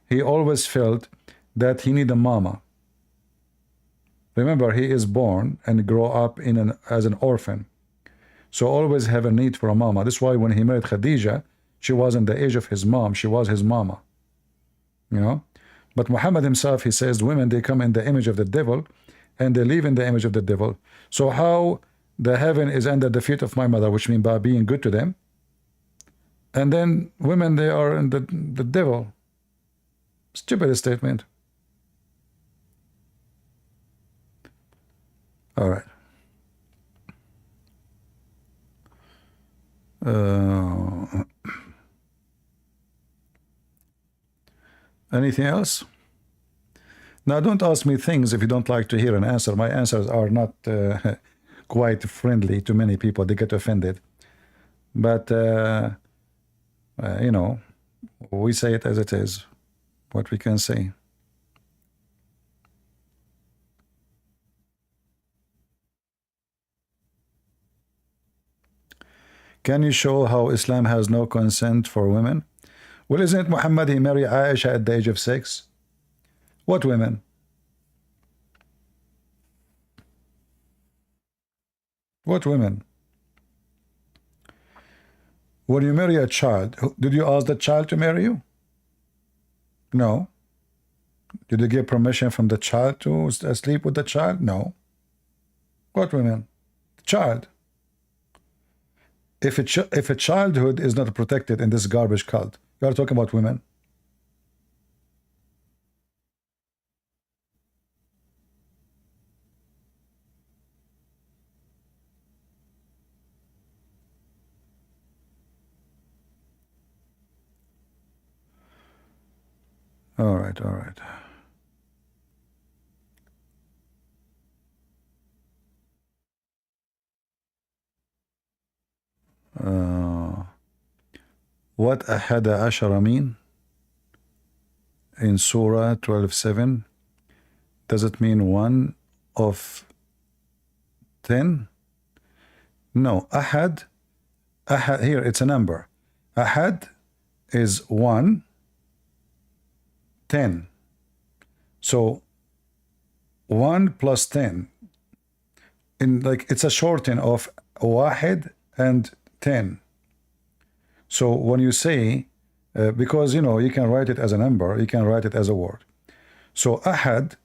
he always felt that he need a mama. Remember, he is born and grow up as an orphan, so always have a need for a mama. That's why when he married Khadija, she wasn't the age of his mom, she was his mama, you know. But Muhammad himself, he says, women, they come in the image of the devil and they live in the image of the devil. So how the heaven is under the feet of my mother, which means by being good to them, and then women, they are in the devil. Stupid statement. All right. Anything else? Now, don't ask me things if you don't like to hear an answer. My answers are not quite friendly to many people. They get offended. But, you know, we say it as it is, what we can say. Can you show how Islam has no consent for women? Well, isn't it Muhammad, he married Aisha at the age of 6? What women? What women? When you marry a child, did you ask the child to marry you? No. Did you get permission from the child to sleep with the child? No. What women? Child. If a childhood is not protected in this garbage cult, you are talking about women. All right, all right. What أحد عشر mean? In Surah 12:7, does it mean 1 of 10? No, Ahad, here it's a number. Ahad is 1, 10. So 1 plus 10, it's a shorten of Wahid and 10. So when you say, because you can write it as a number, you can write it as a word. So Ahad,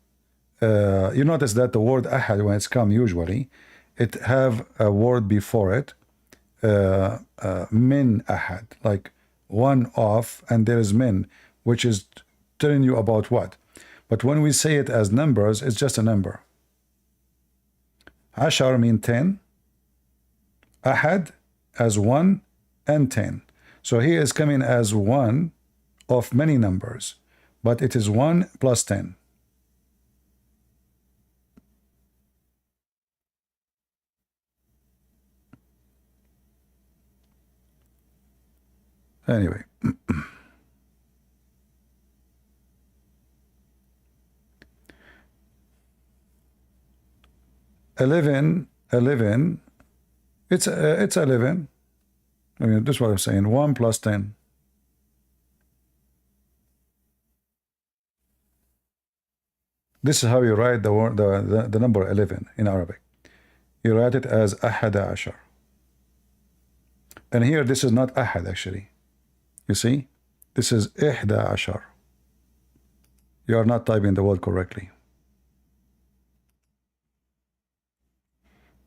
you notice that the word Ahad, when it's come usually, it have a word before it, min Ahad, like 1 of, and there is min, which is telling you about what. But when we say it as numbers, it's just a number. Ashar mean 10, Ahad as 1 and 10. So he is coming as 1 of many numbers, but it is 1 plus 10. Anyway. 11, it's 11. I mean, that's what I'm saying. 1 plus 10. This is how you write the word, the number 11 in Arabic. You write it as أحد عشر. And here, this is not أحد actually. You see? This is إحدى عشر. You are not typing the word correctly.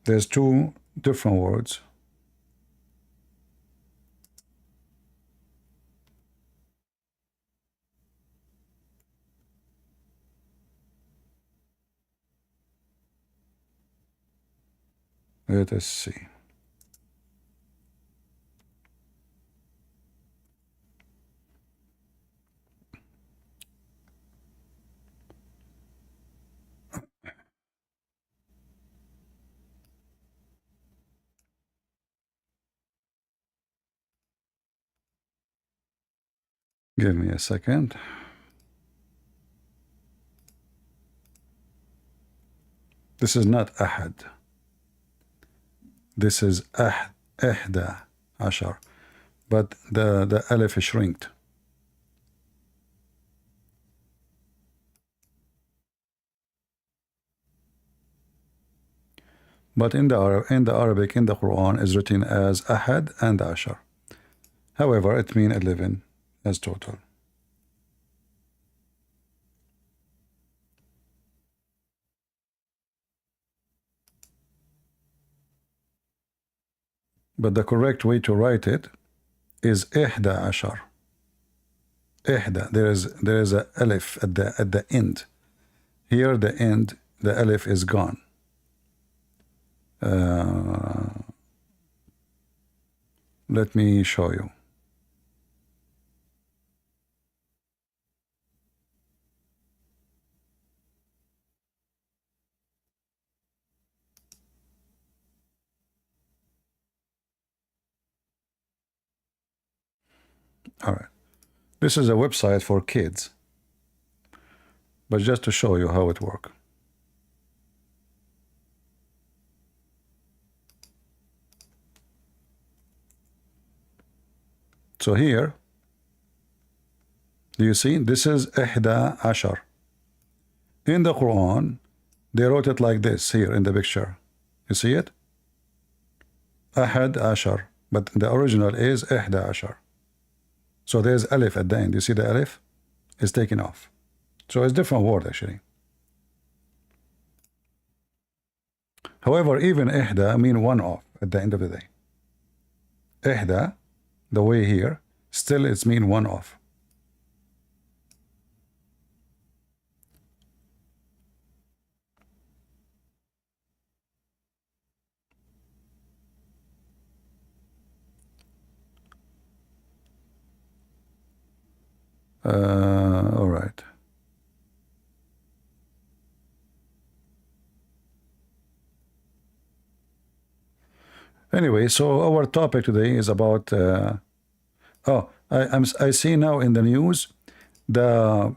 There's 2 different words. Let us see. Give me a second. This is not أحد. This is إحدى عشر. But the alif is shrinked. But in the Arabic, in the Quran, is written as Ahad and Ashar. However, it means 11 as total. But the correct way to write it is إحدى عشر. إحدى. There is a alif at the end. Here, the end, the alif is gone. Let me show you. All right. This is a website for kids, but just to show you how it works. So here, do you see? This is إحدى عشر. In the Quran, they wrote it like this here in the picture. You see it? أحد عشر. But the original is إحدى عشر. So there's alif at the end. You see the alif? It's taken off. So it's a different word actually. However, even إحدى mean one off at the end of the day. إحدى, the way here, still it's mean one off. All right. Anyway, so our topic today is about. I see now in the news the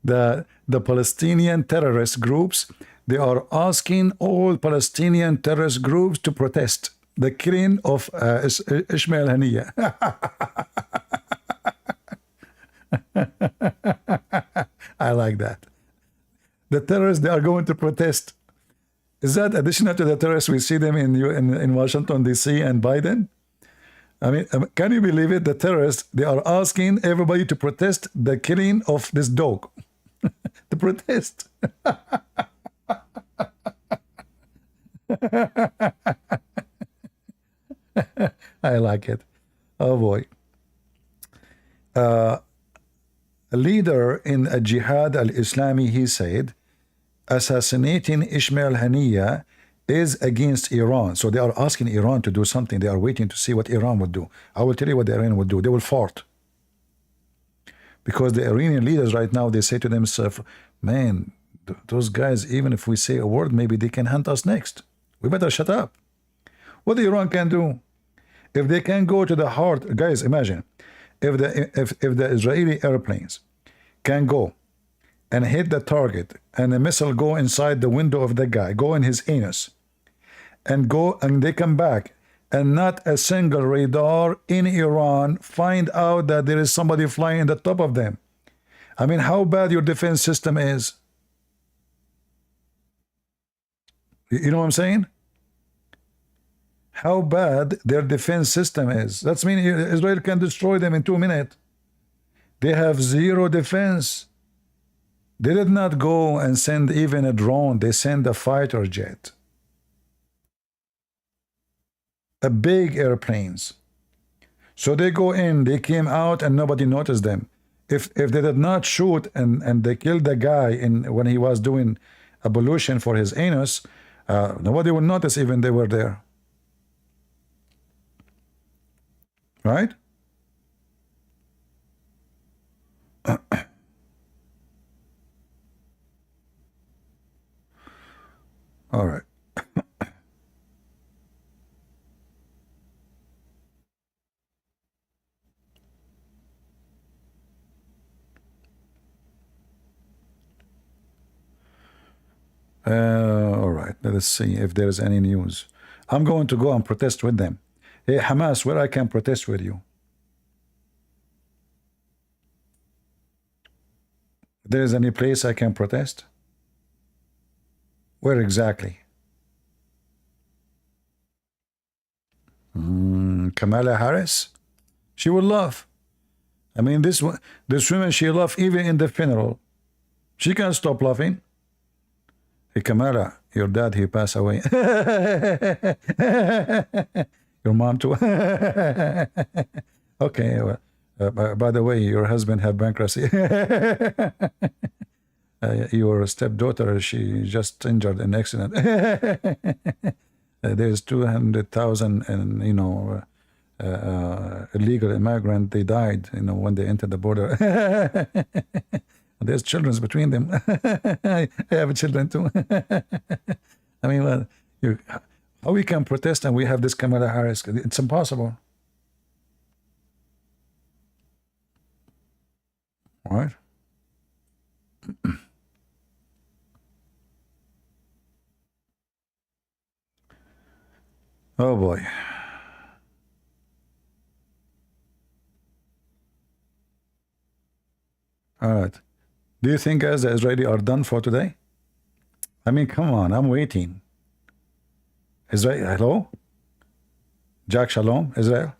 the Palestinian terrorist groups. They are asking all Palestinian terrorist groups to protest the killing of Ismail Haniyeh. I like that. The terrorists, they are going to protest. Is that additional to the terrorists we see them in Washington, D.C. and Biden? I mean, can you believe it? The terrorists, they are asking everybody to protest the killing of this dog. To protest. I like it. Oh boy. A leader in a Jihad al-Islami, he said, assassinating Ismail Haniyeh is against Iran. So they are asking Iran to do something. They are waiting to see what Iran would do. I will tell you what the Iran would do. They will fart. Because the Iranian leaders right now, they say to themselves, man, those guys, even if we say a word, maybe they can hunt us next. We better shut up. What Iran can do? If they can go to the heart, guys, imagine, if the Israeli airplanes can go and hit the target and a missile go inside the window of the guy, go in his anus, and go and they come back, and not a single radar in Iran find out that there is somebody flying in the top of them. I mean, how bad your defense system is. You know what I'm saying? How bad their defense system is. That means Israel can destroy them in 2 minutes. They have zero defense. They did not go and send even a drone. They sent a fighter jet. A big airplanes. So they go in, they came out, and nobody noticed them. If they did not shoot and they killed the guy when he was doing ablution for his anus, nobody would notice even they were there. Right? All right. All right. Let's see if there's any news. I'm going to go and protest with them. Hey, Hamas, where I can protest with you? There is any place I can protest? Where exactly? Kamala Harris? She will laugh. I mean, this woman, she laughed even in the funeral. She can't stop laughing. Hey, Kamala, your dad, he passed away. Your mom too. Okay. Well, by the way, your husband had bankruptcy. Your stepdaughter, she just injured in an accident. There's 200,000 and illegal immigrant. They died, when they entered the border. There's children between them. I have children too. I mean, well, how we can protest and we have this Kamala Harris? It's impossible. All right. Oh boy. All right. Do you think, guys, the Israeli are done for today? I mean, come on, I'm waiting. Israel, hello? Jack Shalom, Israel?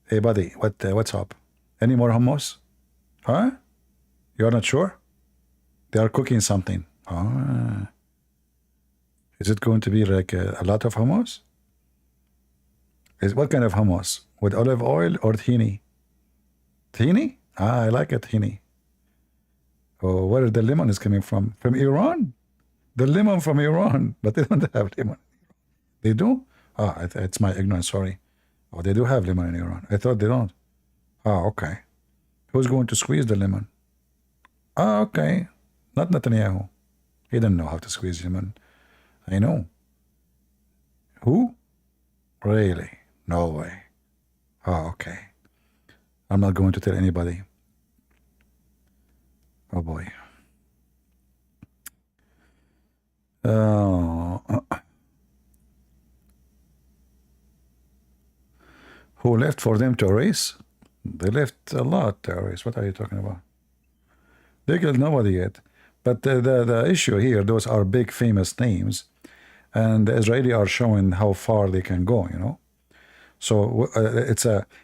Hey, buddy, what's up? Any more hummus? Huh? You're not sure? They are cooking something. Ah. Is it going to be like a lot of hummus? What kind of hummus? With olive oil or tahini? Tahini? Ah, I like it, tahini. Oh, where the lemon is coming from? From Iran? The lemon from Iran, but they don't have lemon. They do? Ah, it's my ignorance, sorry. Oh, they do have lemon in Iran. I thought they don't. Ah, okay. Who's going to squeeze the lemon? Ah, okay. Not Netanyahu. He didn't know how to squeeze lemon. I know. Who? Really? No way. Oh, okay. I'm not going to tell anybody. Oh boy. Who left for them to erase? They left a lot to erase. What are you talking about? They killed nobody yet. But the issue here, those are big famous names, and the Israeli are showing how far they can go, you know. So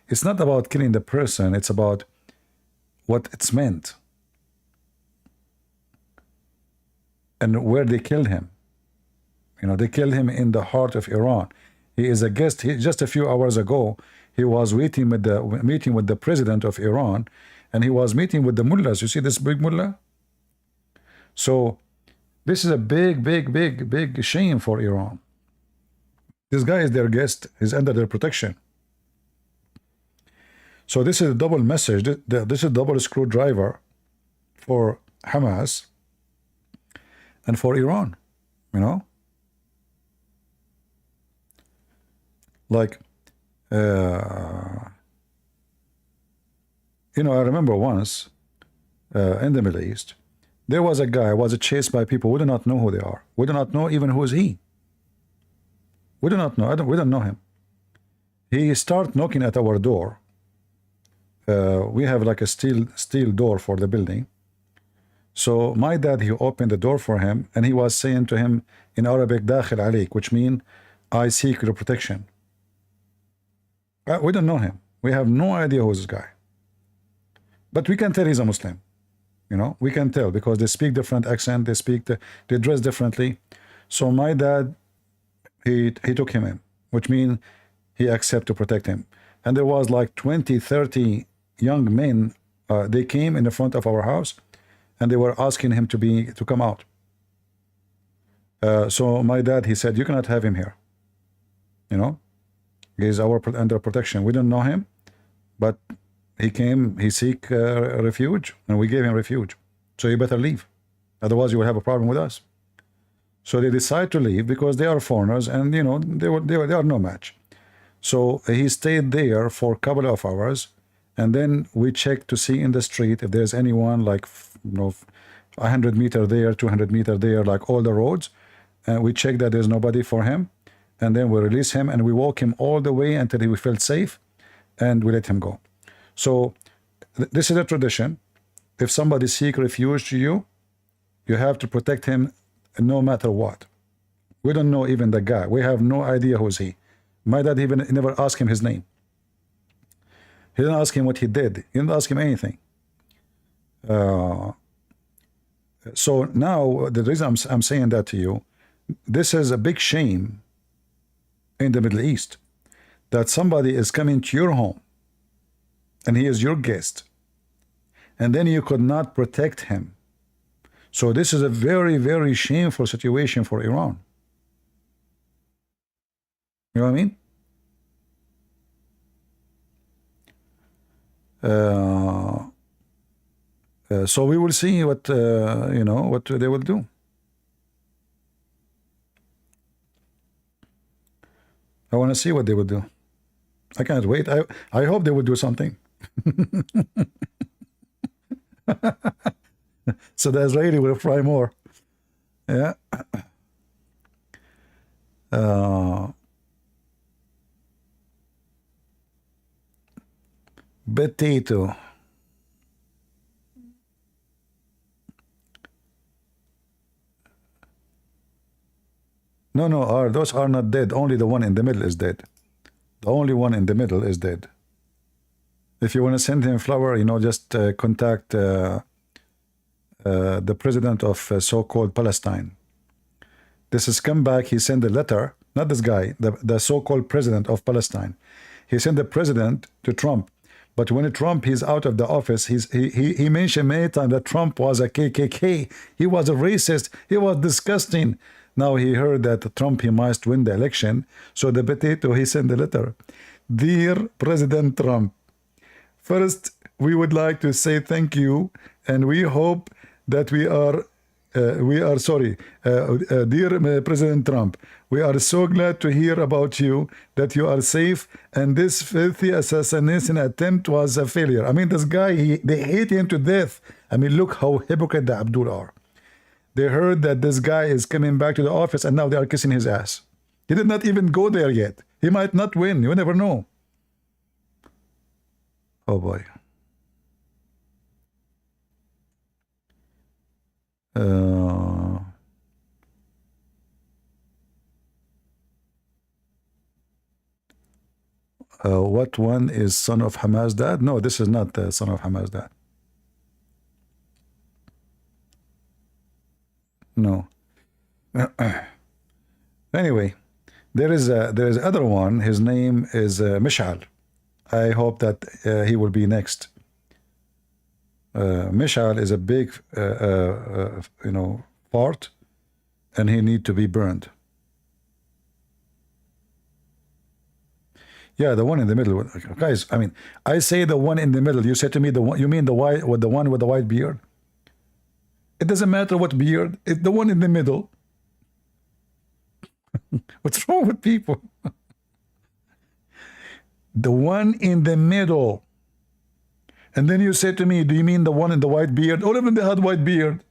it's not about killing the person, it's about what it's meant and where they killed him. You know, they killed him in the heart of Iran. He is a guest. Just a few hours ago, he was meeting with the president of Iran, and he was meeting with the mullahs. You see this big mullah? So this is a big shame for Iran. This guy is their guest. He's under their protection. So this is a double message. This is a double screwdriver for Hamas and for Iran, you know? Like, you know, I remember once in the Middle East, there was a guy was chased by people. We do not know who they are. We do not know even who is he. We do not know. We don't know him. He started knocking at our door. We have like a steel door for the building. So my dad, he opened the door for him, and he was saying to him in Arabic, "Dakhil alik," which means I seek your protection. We don't know him. We have no idea who's this guy. But we can tell he's a Muslim. You know, we can tell because they speak different accent, they dress differently. So my dad, he took him in, which means he accepted to protect him. And there was like 20, 30 young men. They came in the front of our house, and they were asking him to come out. So my dad, he said, "You cannot have him here. You know, he's under protection. We don't know him, but he came, he seek refuge, and we gave him refuge. So you better leave. Otherwise you will have a problem with us." So they decide to leave because they are foreigners, and you know, they are no match. So he stayed there for a couple of hours, and then we checked to see in the street if there's anyone, like, you know, 100 meters there, 200 meters there, like all the roads, and we checked that there's nobody for him, and then we release him, and we walk him all the way until he felt safe, and we let him go. So this is a tradition. If somebody seek refuge to you, you have to protect him no matter what. We don't know even the guy. We have no idea who's he. My dad even never asked him his name. He didn't ask him what he did. He didn't ask him anything. So now the reason I'm saying that to you, this is a big shame in the Middle East that somebody is coming to your home and he is your guest, and then you could not protect him. So this is a very shameful situation for Iran. You know what I mean? So we will see what you know, what they will do. I want to see what they will do. I can't wait. I hope they will do something. So the Israeli will fry more. Yeah. Potato. No, no, those are not dead. Only the one in the middle is dead. The only one in the middle is dead. If you want to send him flower, just contact the president of so-called Palestine. This is come back. He sent a letter, not this guy, the so-called president of Palestine. He sent the president to Trump. But when Trump is out of the office, he mentioned many times that Trump was a KKK. He was a racist. He was disgusting. Now he heard that Trump, he must win the election. So the potato, he sent a letter. Dear President Trump, first, we would like to say thank you, and we hope that dear President Trump, we are so glad to hear about you, that you are safe, and this filthy assassination attempt was a failure. I mean, this guy, they hate him to death. I mean, look how hypocrite the Abdul are. They heard that this guy is coming back to the office, and now they are kissing his ass. He did not even go there yet. He might not win. You never know. Oh boy. What one is son of Hamas dad? No, this is not the son of Hamas dad. No. Anyway, there is other one. His name is Mishal. I hope that he will be next. Mishal is a big, fart, and he need to be burned. Yeah, the one in the middle, guys. I mean, I say the one in the middle. You said to me the one. You mean the one with the white beard? It doesn't matter what beard. It's the one in the middle. What's wrong with people? The one in the middle. And then you said to me, do you mean the one in the white beard? All of them, they had white beard.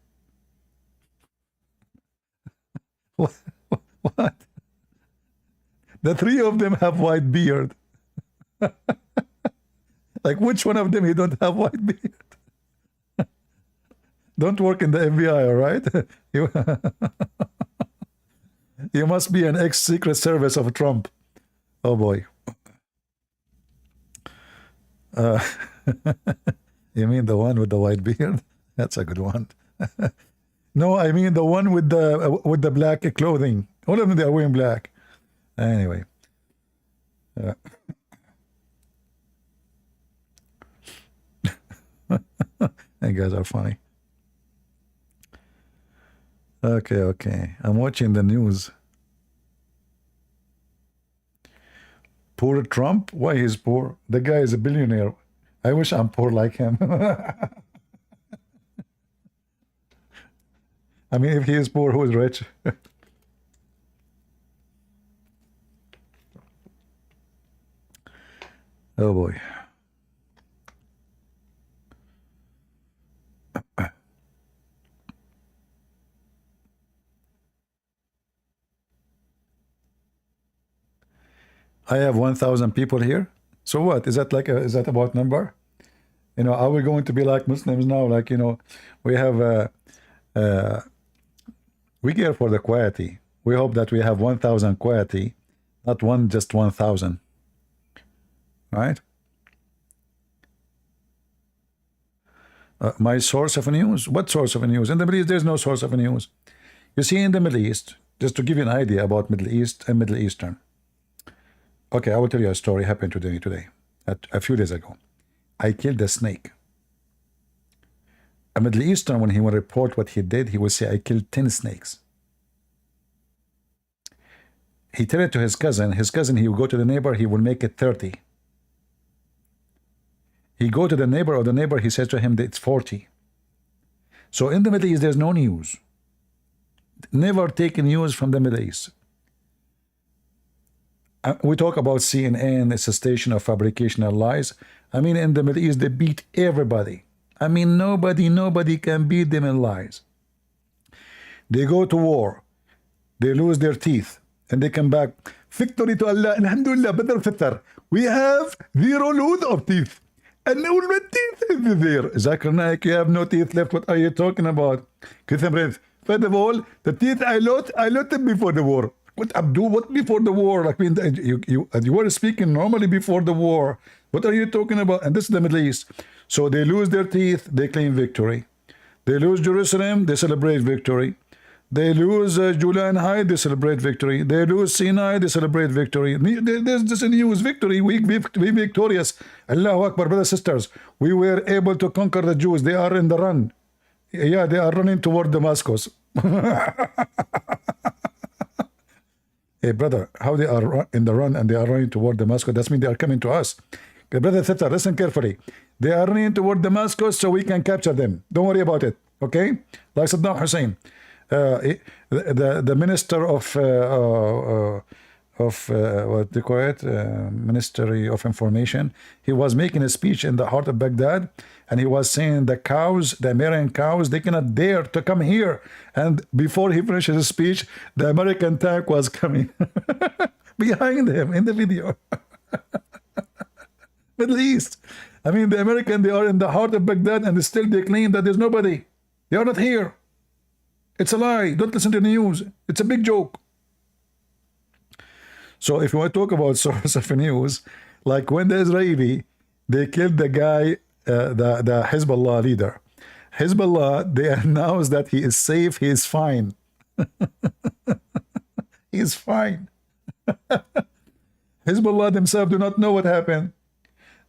What? The three of them have white beard. Like, which one of them you don't have white beard? Don't work in the FBI, all right? You must be an ex-Secret Service of Trump. Oh, boy. You mean the one with the white beard? That's a good one. No, I mean the one with the black clothing. All of them, they are wearing black. Anyway. You guys are funny. Okay. I'm watching the news. Poor Trump? Why he's poor? The guy is a billionaire. I wish I'm poor like him. I mean, if he is poor, who is rich? Oh boy. I have 1,000 people here. So what? Is that about number? Are we going to be like Muslims now? Like, we have, we care for the quality. We hope that we have 1,000 quality, not just 1,000. Right? My source of news? What source of news? In the Middle East, there's no source of news. You see, in the Middle East, just to give you an idea about Middle East and Middle Eastern. Okay, I will tell you a story happened to me today, a few days ago. I killed a snake. A Middle Eastern, when he will report what he did, he will say, I killed 10 snakes. He tell it to his cousin. His cousin, he will go to the neighbor, he will make it 30. He go to the neighbor, or the neighbor, he says to him that it's 40. So in the Middle East, there's no news. Never take news from the Middle East. We talk about CNN, it's a station of fabrication and lies. I mean, in the Middle East, they beat everybody. I mean, nobody can beat them in lies. They go to war. They lose their teeth. And they come back. Victory to Allah. Alhamdulillah, Badr Fitr. We have 0 load of teeth. and all my teeth is there. Zakir Naik, you have no teeth left. What are you talking about? First of all, the teeth I lost them before the war. What Abdul? What before the war? Like, I mean, you were speaking normally before the war. What are you talking about? And this is the Middle East. So they lose their teeth, they claim victory. They lose Jerusalem, they celebrate victory. They lose Julian Heights, they celebrate victory. They lose Sinai, they celebrate victory. There's just a news victory. We victorious. Allahu Akbar, brothers and sisters. We were able to conquer the Jews. They are in the run. Yeah, they are running toward Damascus. Hey, brother, how they are in the run and they are running toward Damascus? That means they are coming to us. Okay, brother and sister, listen carefully. They are running toward Damascus so we can capture them. Don't worry about it. Okay? Like Saddam Hussein. The minister of what they call it, Ministry of Information, he was making a speech in the heart of Baghdad, and he was saying the cows, the American cows, they cannot dare to come here. And before he finishes his speech, the American tank was coming behind him in the video. Middle East. I mean, the American, they are in the heart of Baghdad, and still they claim that there's nobody. They are not here. It's a lie. Don't listen to the news. It's a big joke. So if you want to talk about source of news, like when the Israeli, they killed the guy, the HizbAllah leader. HizbAllah, they announced that he is safe, he is fine. He is fine. HizbAllah themselves do not know what happened.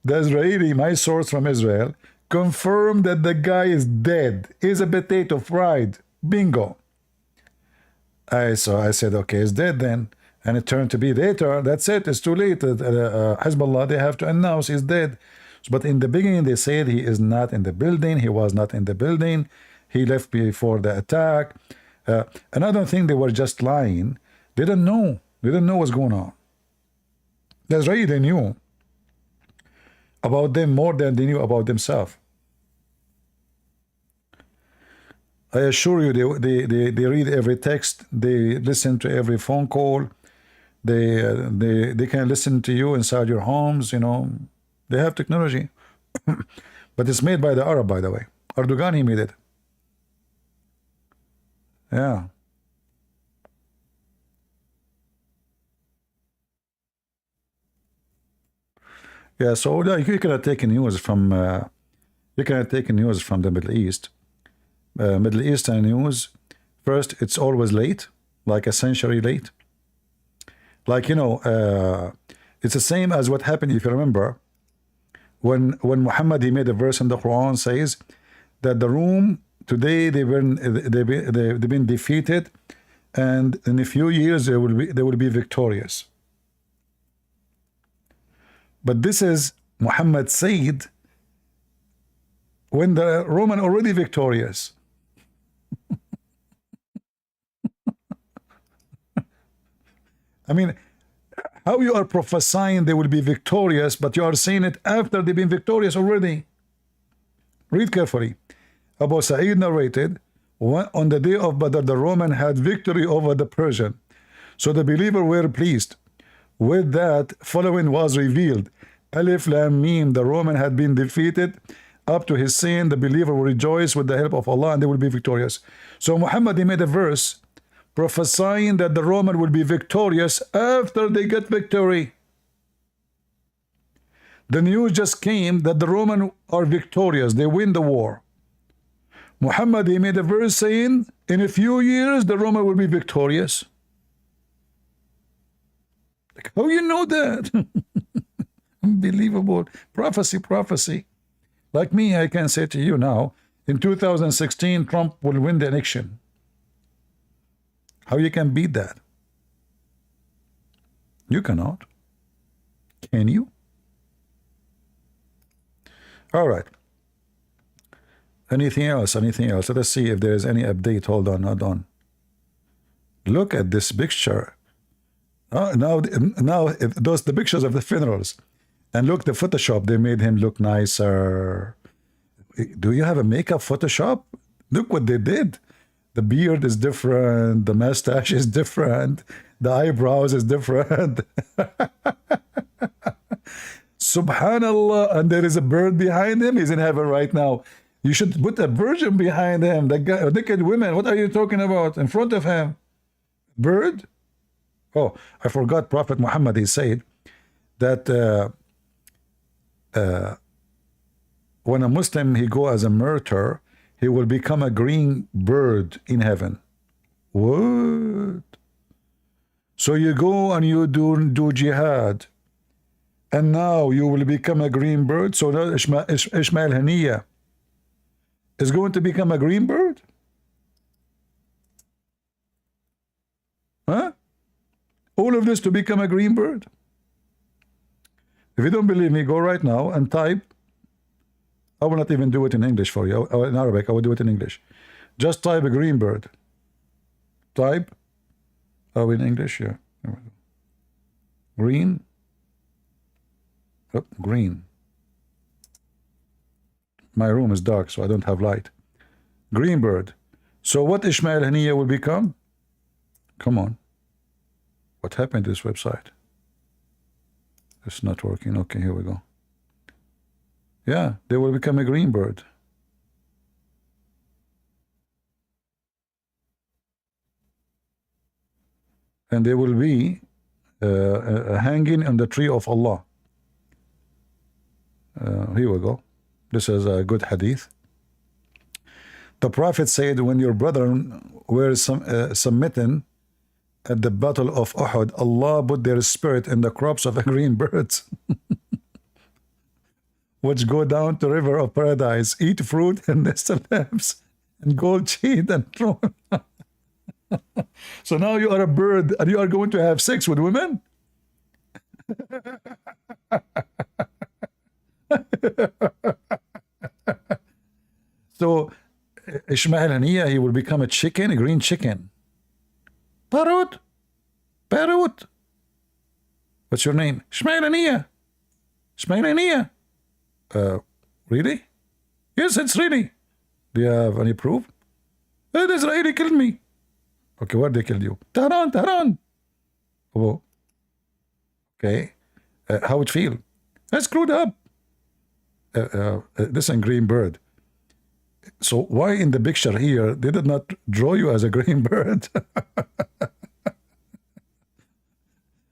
The Israeli, my source from Israel, confirmed that the guy is dead. He's a potato fried. Bingo. So I said, okay, he's dead then. And it turned to be later. That's it. It's too late. HizbAllah, they have to announce he's dead. But in the beginning, they said he is not in the building. He was not in the building. He left before the attack. Another thing, they were just lying. They didn't know. They didn't know what's going on. The Israeli, they knew about them more than they knew about themselves. I assure you, they read every text, they listen to every phone call, they can listen to you inside your homes, you know. They have technology. But it's made by the Arab, by the way. Erdogan, he made it. Yeah. Yeah, so you cannot take news from the Middle East. Middle Eastern news, first, it's always late, like a century late. Like, you know, it's the same as what happened, if you remember, when Muhammad, he made a verse in the Quran, says that the Rome, today they've been defeated, and in a few years they will be victorious. But this is Muhammad said when the Roman already victorious. I mean, how you are prophesying they will be victorious, but you are saying it after they've been victorious already. Read carefully. Abu Sa'id narrated, on the day of Badr, the Roman had victory over the Persian. So the believers were pleased. With that, following was revealed. Alif Lam Mim, the Roman had been defeated. Up to his saying, the believer will rejoice with the help of Allah and they will be victorious. So Muhammad, he made a verse prophesying that the Roman will be victorious after they get victory. The news just came that the Roman are victorious. They win the war. Muhammad, he made a verse saying, in a few years, the Roman will be victorious. Like, how you know that? Unbelievable. Prophecy. Like me, I can say to you now, in 2016, Trump will win the election. How you can beat that? You cannot. Can you? All right. Anything else? Let us see if there is any update. Hold on. Look at this picture. Now those the pictures of the funerals. And look, the Photoshop, they made him look nicer. Do you have a makeup Photoshop? Look what they did. The beard is different. The mustache is different. The eyebrows is different. Subhanallah. And there is a bird behind him. He's in heaven right now. You should put a virgin behind him. The guy, naked women. What are you talking about? In front of him. Bird? Oh, I forgot Prophet Muhammad, he said that when a Muslim, he go as a martyr, he will become a green bird in heaven. What? So you go and you do jihad, and now you will become a green bird. So now Ismail Haniya is going to become a green bird? Huh? All of this to become a green bird? If you don't believe me, go right now and type. I will not even do it in English for you. In Arabic, I will do it in English. Just type a green bird. Type. Oh, in English, yeah. Green. Oh, green. My room is dark, so I don't have light. Green bird. So what Ismail Haniya will become? Come on. What happened to this website? It's not working. Okay, here we go. Yeah, they will become a green bird. And they will be hanging on the tree of Allah. Here we go. This is a good hadith. The Prophet said, when your brethren were submitting at the battle of Uhud, Allah put their spirit in the crops of a green birds, which go down to river of paradise, eat fruit and nestle lamps, and gold chain and throne. So now you are a bird and you are going to have sex with women? So Ismail Haniya, he will become a chicken, a green chicken. Parrot, parrot. What's your name? Ismail Haniya. Ismail Haniya. Really? Yes, it's really. Do you have any proof? The Israeli killed me. Okay, where they killed you? Tehran, Tehran. Oh. Okay. How it feel? I screwed up. This is a green bird. So why in the picture here they did not draw you as a green bird?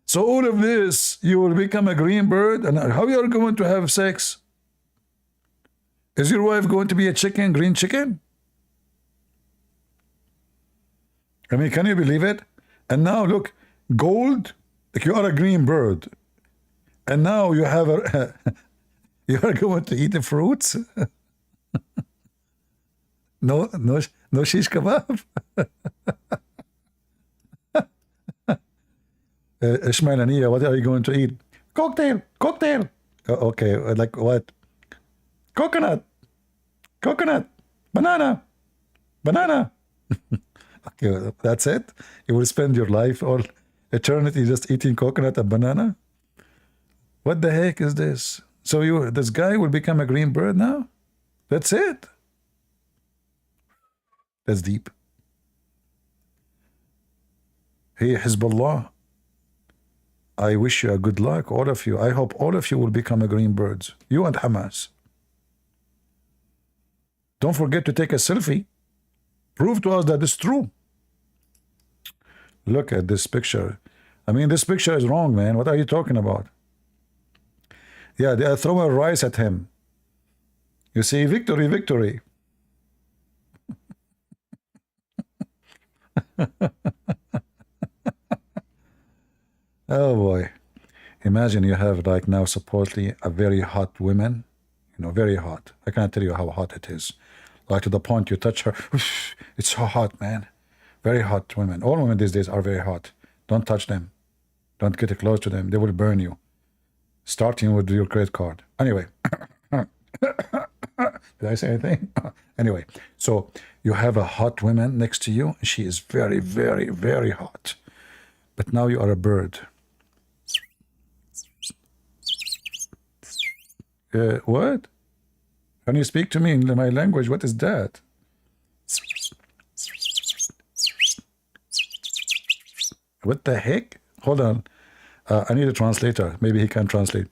So all of this, you will become a green bird, and how you are going to have sex? Is your wife going to be a chicken, green chicken? I mean, can you believe it? And now look, gold, like you are a green bird, and now you have a you are going to eat the fruits. No shish kebab. Ismail Haniya, what are you going to eat? Cocktail, cocktail. Okay, like what? Coconut, coconut, banana, banana. Okay, that's it? You will spend your life all eternity just eating coconut and banana? What the heck is this? So this guy will become a green bird now? That's it? That's deep. Hey, HizbAllah, I wish you a good luck, all of you. I hope all of you will become a green birds. You and Hamas. Don't forget to take a selfie. Prove to us that it's true. Look at this picture. I mean, this picture is wrong, man. What are you talking about? Yeah, they are throwing rice at him. You see, victory, victory. Oh boy. Imagine you have like now supposedly a very hot woman, you know, very hot. I can't tell you how hot it is. Like to the point you touch her, it's so hot, man. Very hot women. All women these days are very hot. Don't touch them. Don't get close to them. They will burn you. Starting with your credit card. Anyway. Did I say anything? Anyway, so you have a hot woman next to you. She is very, very, very hot. But now you are a bird. What? Can you speak to me in my language? What is that? What the heck? Hold on. I need a translator. Maybe he can translate.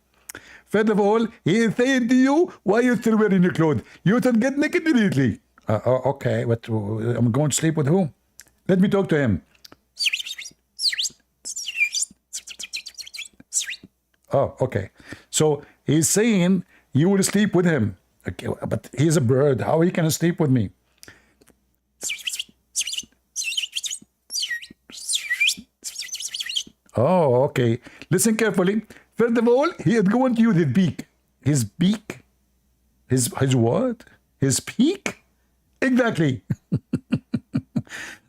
First of all, he is saying to you, why are you still wearing your clothes? You should get naked immediately. Okay, but I'm going to sleep with whom? Let me talk to him. Oh, okay. So he's saying you will sleep with him. Okay, but he's a bird. How he can sleep with me? Oh, okay. Listen carefully. First of all, he is going to use his beak. His beak? His what? His peak? Exactly.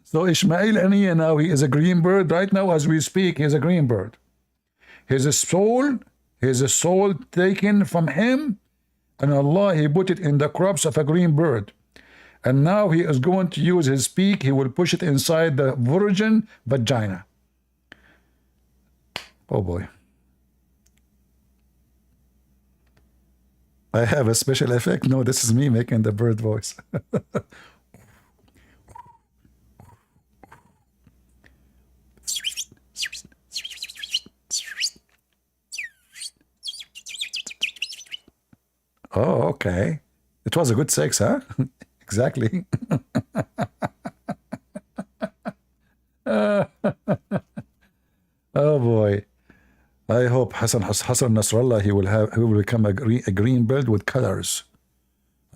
So Ishmael Aniya now, he is a green bird. Right now, as we speak, he is a green bird. His soul taken from him, and Allah, he put it in the crops of a green bird. And now he is going to use his beak. He will push it inside the virgin vagina. Oh boy. I have a special effect. No, this is me making the bird voice. Oh, okay. It was a good sex, huh? Exactly. Oh boy. I hope Hassan Nasrallah, he will become a green bird with colors.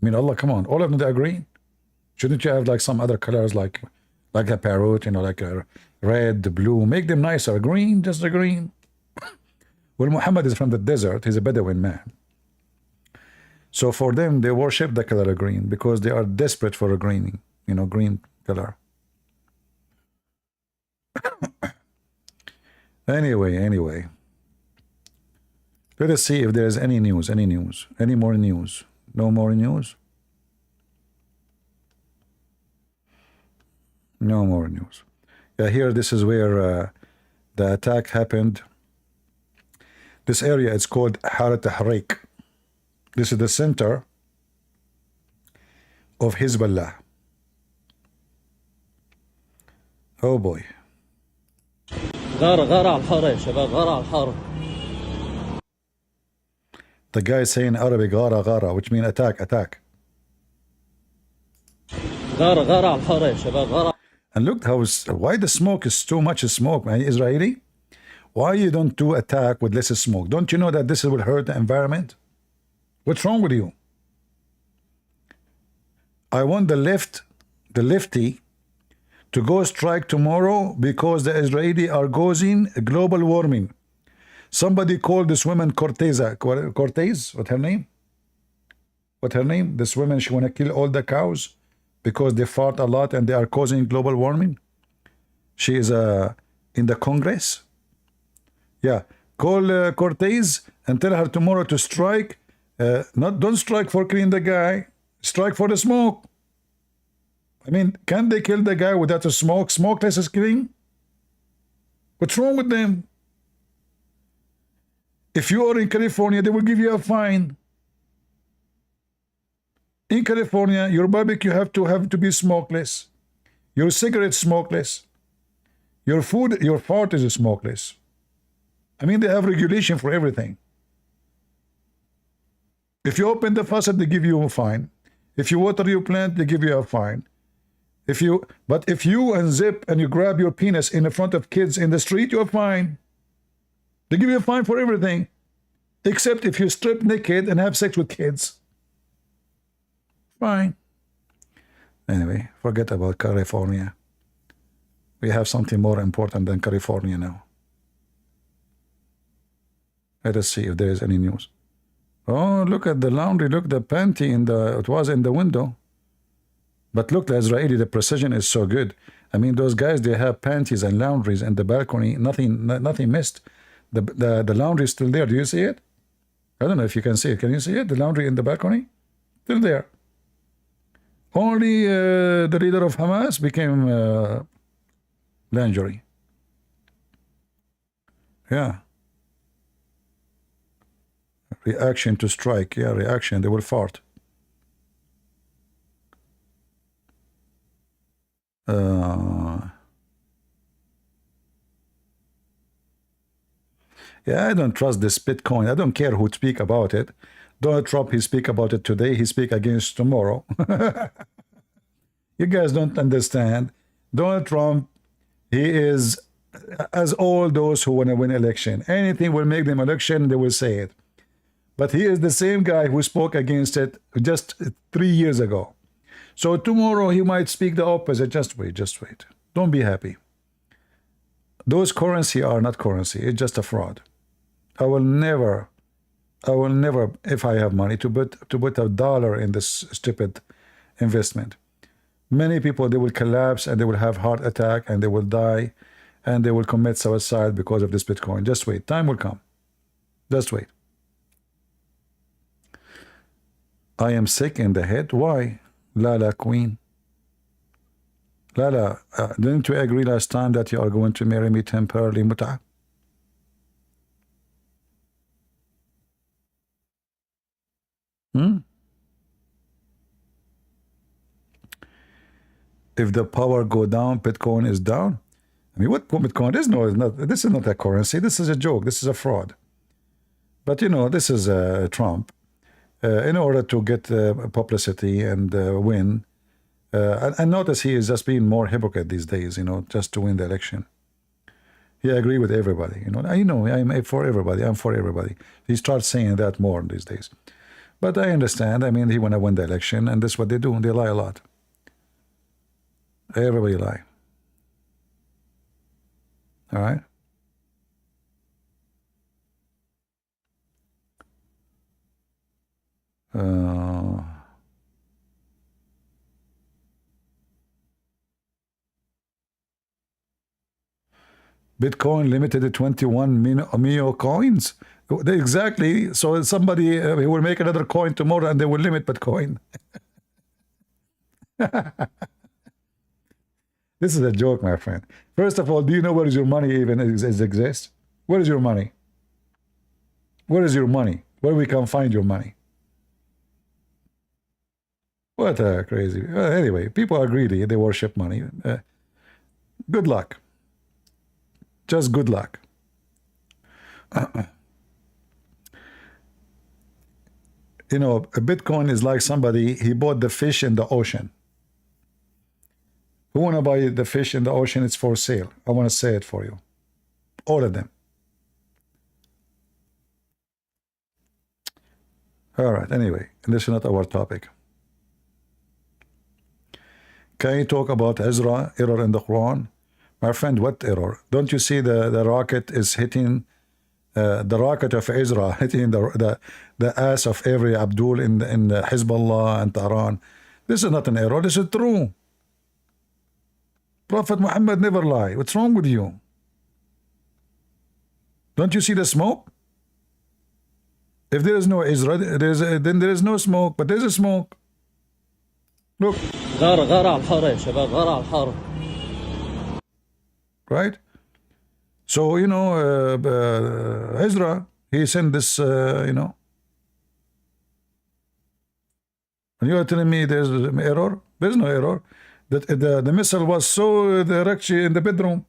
I mean, Allah, come on, all of them are green. Shouldn't you have like some other colors, like a parrot, you know, like a red, blue? Make them nicer. Green, just a green. Well, Muhammad is from the desert. He's a Bedouin man. So for them, they worship the color of green because they are desperate for a green, you know, green color. Anyway. Let us see if there is any news. Any more news? No more news? No more news. Yeah, here, this is where the attack happened. This area is called Harat Tahrik. This is the center of HizbAllah. Oh boy. The guy is saying Arabic, غارة, which means attack. And look why the smoke is too much smoke, man. Israeli, why you don't do attack with less smoke? Don't you know that this will hurt the environment? What's wrong with you? I want the lefty to go strike tomorrow because the Israeli are causing global warming. Somebody called this woman Cortez, what's her name? This woman, she want to kill all the cows because they fart a lot and they are causing global warming. She is in the Congress. Yeah, call Cortez and tell her tomorrow to strike. Don't strike for killing the guy. Strike for the smoke. I mean, can they kill the guy without a smoke? Smokeless is killing? What's wrong with them? If you are in California, they will give you a fine. In California, your barbecue have to be smokeless. Your cigarette smokeless. Your food, your fart is smokeless. I mean, they have regulation for everything. If you open the faucet, they give you a fine. If you water your plant, they give you a fine. But if you unzip and you grab your penis in the front of kids in the street, you're fine. They give you a fine for everything, except if you strip naked and have sex with kids. Fine. Anyway, forget about California. We have something more important than California now. Let us see if there is any news. Oh, look at the laundry. Look, the panty it was in the window. But look, the Israeli, the precision is so good. I mean, those guys, they have panties and laundries in the balcony. Nothing missed. The laundry is still there. Do you see it? I don't know if you can see it. Can you see it? The laundry in the balcony? Still there. Only the leader of Hamas became lingerie. Yeah. Reaction to strike. Yeah, reaction. They will fart. Yeah, I don't trust this Bitcoin. I don't care who speak about it. Donald Trump, he speak about it today. He speak against tomorrow. You guys don't understand. Donald Trump, he is as all those who want to win election. Anything will make them election, they will say it. But he is the same guy who spoke against it just 3 years ago. So tomorrow he might speak the opposite. Just wait, just wait. Don't be happy. Those currency are not currency. It's just a fraud. I will never, if I have money, to put $1 in this stupid investment. Many people, they will collapse and they will have heart attack and they will die and they will commit suicide because of this Bitcoin. Just wait. Time will come. Just wait. I am sick in the head. Why? Lala Queen. Lala, didn't you agree last time that you are going to marry me temporarily, Muta? If the power go down, Bitcoin is down. I mean, what Bitcoin is? No, it's not. This is not a currency. This is a joke. This is a fraud. But you know, this is Trump. In order to get publicity and win. And notice he is just being more hypocrite these days, you know, just to win the election. He agree with everybody, you know. I know I'm for everybody. I'm for everybody. He starts saying that more these days. But I understand. I mean, he want to win the election, and this is what they do. They lie a lot. Everybody lie. All right? Bitcoin limited to 21 Mio coins. Exactly. So somebody he will make another coin tomorrow and they will limit Bitcoin. This is a joke, my friend. First of all, do you know where is your money even exists? Where is your money? Where is your money? Where we can find your money? What a crazy. Anyway, people are greedy. They worship money. Good luck. Just good luck. You know, a Bitcoin is like somebody, he bought the fish in the ocean. Who want to buy the fish in the ocean? It's for sale. I want to say it for you. All of them. All right, anyway, this is not our topic. Can you talk about Ezra, error in the Quran? My friend, what error? Don't you see the rocket is hitting, the rocket of Ezra hitting the ass of every Abdul in HizbAllah and Tehran? This is not an error, this is true. Prophet Muhammad never lied. What's wrong with you? Don't you see the smoke? If there is no Ezra, then there is no smoke, but there is a smoke. Look. Right? So, you know, Ezra, he sent this, you know. And you are telling me there's an error? There's no error. That the missile was so direct in the bedroom.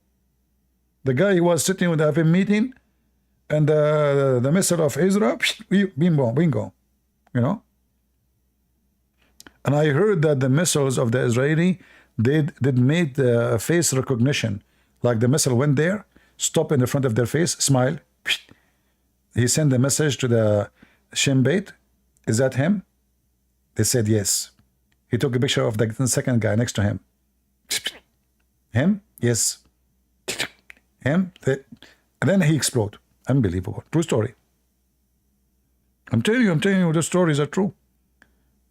The guy was sitting with a meeting, and the missile of Ezra, bingo, you know. And I heard that the missiles of the Israeli did made the face recognition. Like the missile went there, stop in the front of their face, smile. He sent a message to the Shin Bet. Is that him? They said yes. He took a picture of the second guy next to him. Him? Yes. Him? And then he exploded. Unbelievable. True story. I'm telling you, the stories are true.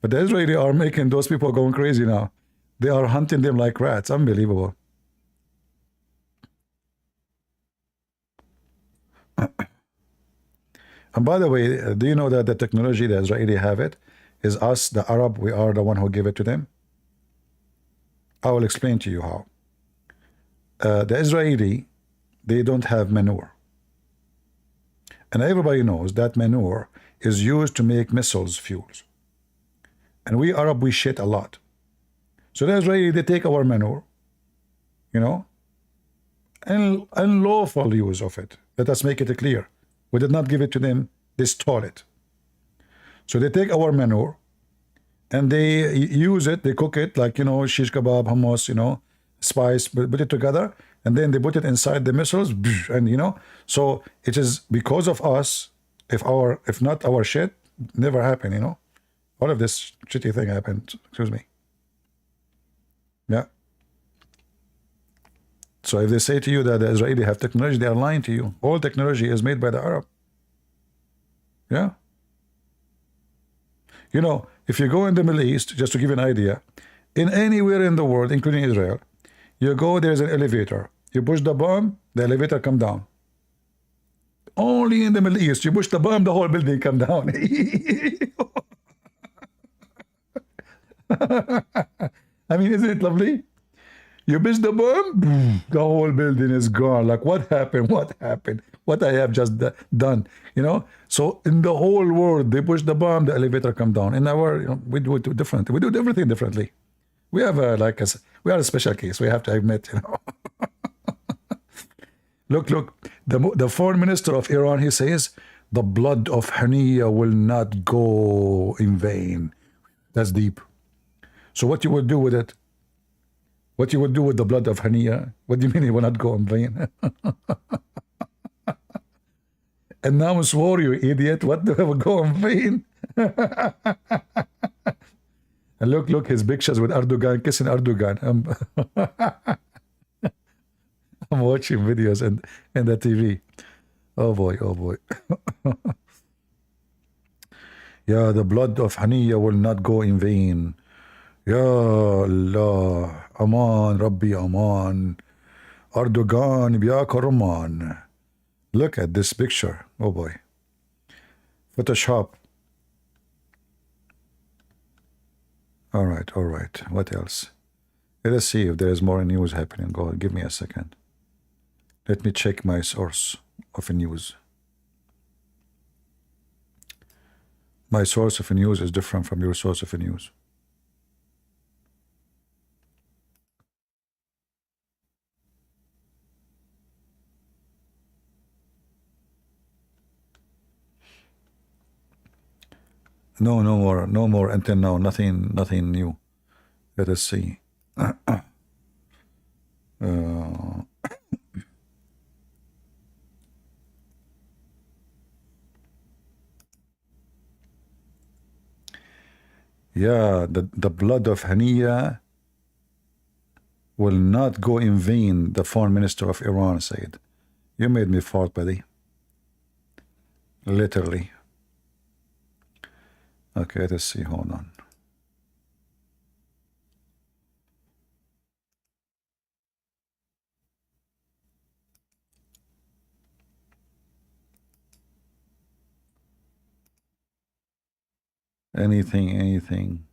But the Israeli are making those people going crazy now. They are hunting them like rats. Unbelievable. And by the way, do you know that the technology the Israeli have it is us, the Arab, we are the one who give it to them? I will explain to you how. The Israeli, they don't have manure. And everybody knows that manure is used to make missiles fuels. And we Arab, we shit a lot. So the Israeli, they take our manure, you know, and unlawful use of it. Let us make it clear. We did not give it to them. They stole it. So they take our manure and they use it. They cook it like, shish kebab, hummus, spice, put it together. And then they put it inside the missiles. And, so it is because of us. If not our shit, never happened, All of this shitty thing happened. Excuse me. Yeah. So if they say to you that the Israeli have technology, they are lying to you. All technology is made by the Arab. Yeah. If you go in the Middle East, just to give you an idea, in anywhere in the world, including Israel, you go, there's an elevator. You push the button, the elevator come down. Only in the Middle East, you push the button, the whole building come down. I mean, isn't it lovely? You push the button, the whole building is gone. Like, what happened? What happened? What I have just done? So in the whole world, they push the button, the elevator come down. In our, we do it different. We do everything differently. We have we are a special case. We have to admit, Look, the foreign minister of Iran, he says, the blood of Haniya will not go in vain. That's deep. So what you would do with it? What you would do with the blood of Haniya? What do you mean it will not go in vain? And now swore, you idiot. What do will go in vain? And look, his pictures with Erdogan, kissing Erdogan. I'm watching videos in the TV. Oh boy. Yeah, the blood of Haniya will not go in vain. Ya Allah, Aman, Rabbi Aman, Erdogan, Ya Karaman. Look at this picture. Oh boy. Photoshop. All right. What else? Let us see if there is more news happening. Go, give me a second. Let me check my source of news. My source of news is different from your source of news. No more until now. Nothing new. Let us see. Yeah, the blood of Haniya will not go in vain, the foreign minister of Iran said. You made me fart, buddy. Literally. Okay, let's see. Hold on. Anything.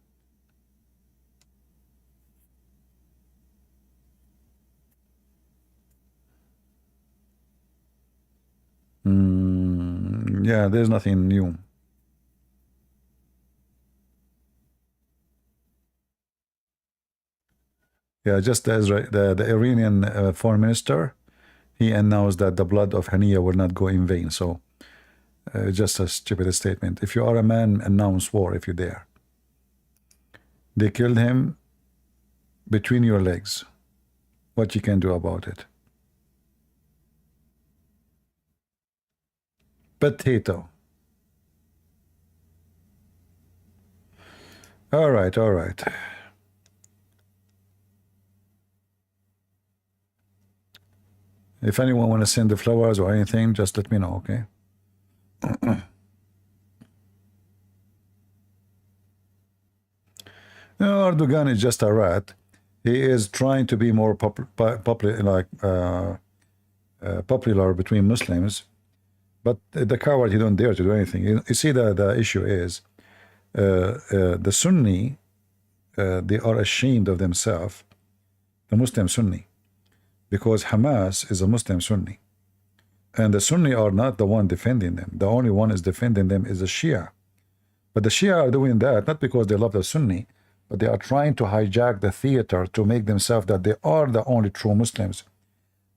Yeah, there's nothing new. Yeah, just as the Iranian foreign minister, he announced that the blood of Haniya will not go in vain. So just a stupid statement. If you are a man, announce war if you dare. They killed him between your legs. What you can do about it? Potato. All right. If anyone want to send the flowers or anything, just let me know, okay? No, Erdogan is just a rat. He is trying to be more popular between Muslims, but the coward, he don't dare to do anything. You see, the issue is the Sunni, they are ashamed of themselves, the Muslim Sunni, because Hamas is a Muslim Sunni, and the Sunni are not the one defending them. The only one is defending them is the Shia. But the Shia are doing that not because they love the Sunni, but they are trying to hijack the theater to make themselves that they are the only true Muslims.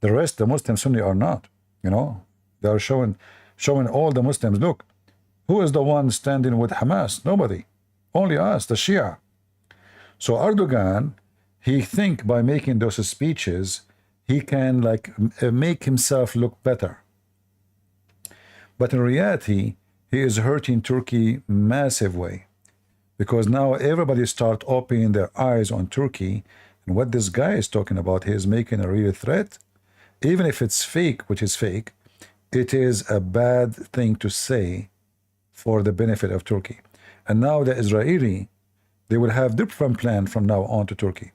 The rest, the Muslim Sunni, are not. They are showing showing all the Muslims, look, who is the one standing with Hamas? Nobody. Only us, the Shia. So Erdogan, he think by making those speeches, he can like make himself look better. But in reality, he is hurting Turkey massive way. Because now everybody start opening their eyes on Turkey and what this guy is talking about. He is making a real threat. Even if it's fake, which is fake, it is a bad thing to say for the benefit of Turkey. And now the Israeli, they will have different plan from now on to Turkey.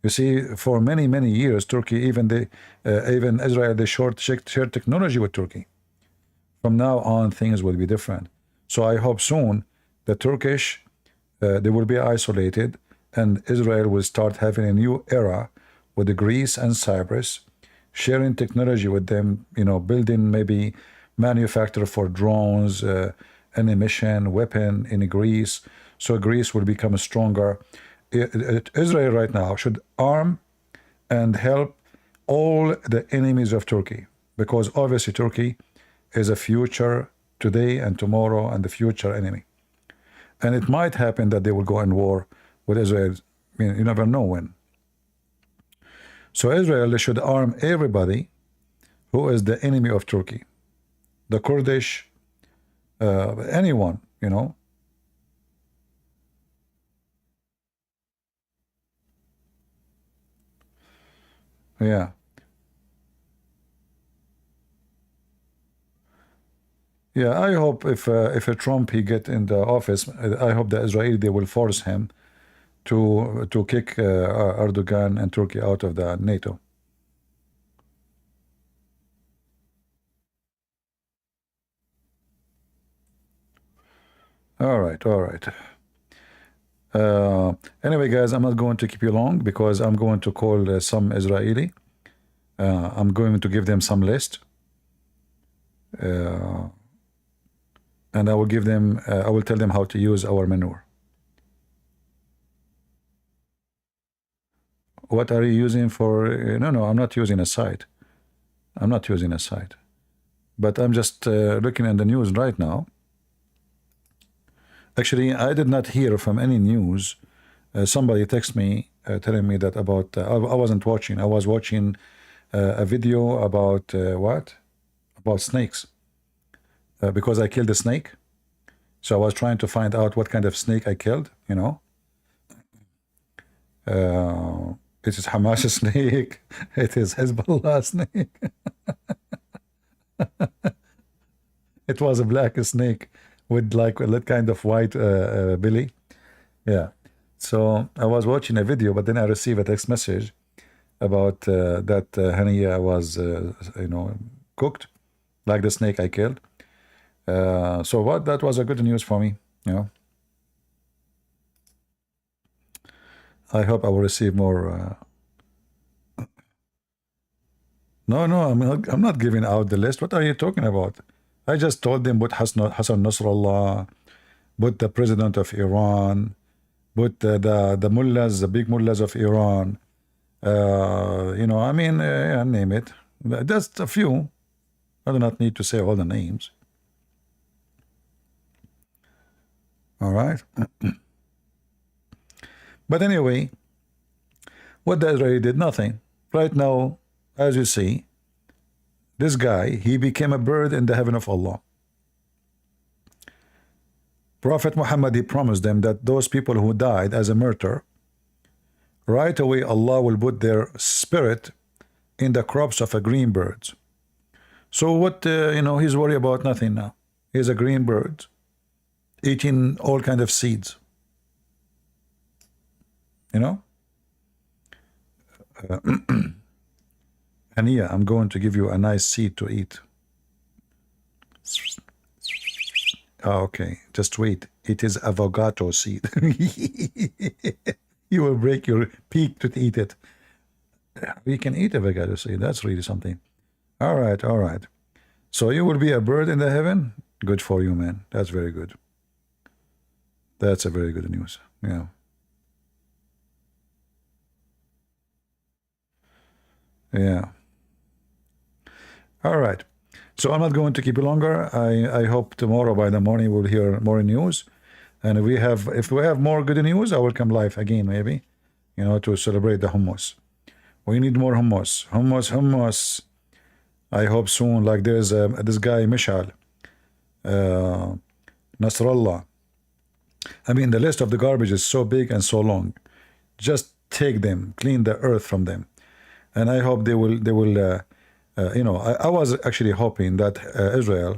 You see, for many, many years, Turkey, even Israel, they shared technology with Turkey. From now on, things will be different. So I hope soon the Turkish, they will be isolated, and Israel will start having a new era with the Greece and Cyprus, sharing technology with them, you know, building maybe manufacture for drones, ammunition, weapon in Greece, so Greece will become stronger. Israel right now should arm and help all the enemies of Turkey, because obviously Turkey is a future today and tomorrow and the future enemy. And it might happen that they will go in war with Israel. I mean, you never know when. So Israel should arm everybody who is the enemy of Turkey. The Kurdish, anyone, you know. Yeah. Yeah, I hope if a Trump he get in the office, I hope the Israeli they will force him to kick Erdogan and Turkey out of the NATO. All right, all right. Anyway, guys, I'm not going to keep you long because I'm going to call some Israeli. I'm going to give them some list. And I will give them, I will tell them how to use our manure. What are you using for? No, I'm not using a site. I'm not using a site. But I'm just looking at the news right now. Actually, I did not hear from any news. Somebody texted me telling me that about, I wasn't watching. I was watching a video about what? About snakes. Because I killed a snake. So I was trying to find out what kind of snake I killed, you know. It is Hamas snake. It is HizbAllah snake. It was a black snake with like a kind of white belly. Yeah. So I was watching a video, but then I received a text message about that Hania was, you know, cooked like the snake I killed. So what? That was a good news for me, you know. I hope I will receive more. No, I'm not giving out the list. What are you talking about? I just told them put Hassan Nasrallah, put the president of Iran, put the mullahs, the big mullahs of Iran. You know, I mean, name it. Just a few. I do not need to say all the names. All right. But anyway, what the Israeli did, nothing. Right now, as you see, this guy, he became a bird in the heaven of Allah. Prophet Muhammad, he promised them that those people who died as a martyr, right away Allah will put their spirit in the crops of a green bird. So what, you know, he's worried about nothing now. He's a green bird, eating all kind of seeds. You know? And yeah, I'm going to give you a nice seed to eat. Oh, okay, just wait. It is avocado seed. You will break your beak to eat it. We can eat avocado seed. That's really something. All right, all right. So you will be a bird in the heaven? Good for you, man. That's very good. That's a very good news. Yeah. Yeah. All right. So I'm not going to keep you longer. I hope tomorrow by the morning we'll hear more news. And if we have more good news, I will come live again, maybe, to celebrate the hummus. We need more hummus. Hummus. I hope soon, like there's this guy, Mishal, uh, Nasrallah. I mean, the list of the garbage is so big and so long. Just take them, clean the earth from them. And I hope they will, I was actually hoping that Israel,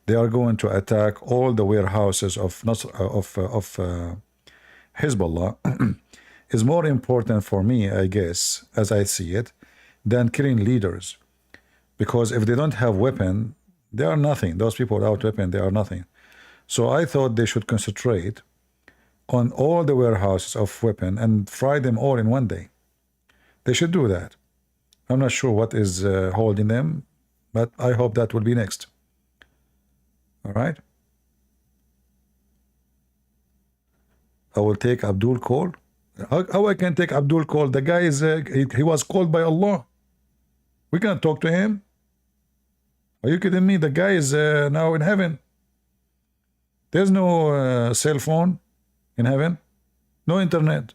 they are going to attack all the warehouses of Hezbollah. Is more important for me, I guess, as I see it, than killing leaders. Because if they don't have weapon, they are nothing. Those people without weapon, they are nothing. So I thought they should concentrate on all the warehouses of weapon and fry them all in one day. They should do that. I'm not sure what is holding them, but I hope that will be next. All right. I will take Abdul call. How I can take Abdul call? The guy is he was called by Allah. We can't talk to him. Are you kidding me? The guy is now in heaven. There's no cell phone in heaven, no internet,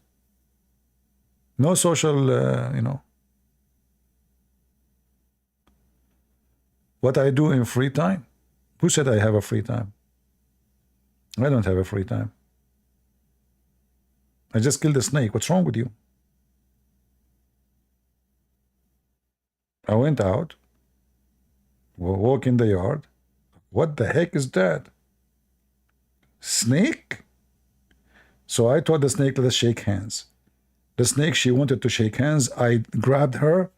no social, What I do in free time? Who said I have a free time? I don't have a free time. I just killed a snake. What's wrong with you? I went out, walk in the yard. What the heck is that? Snake? So I told the snake, let's shake hands. The snake, she wanted to shake hands. I grabbed her.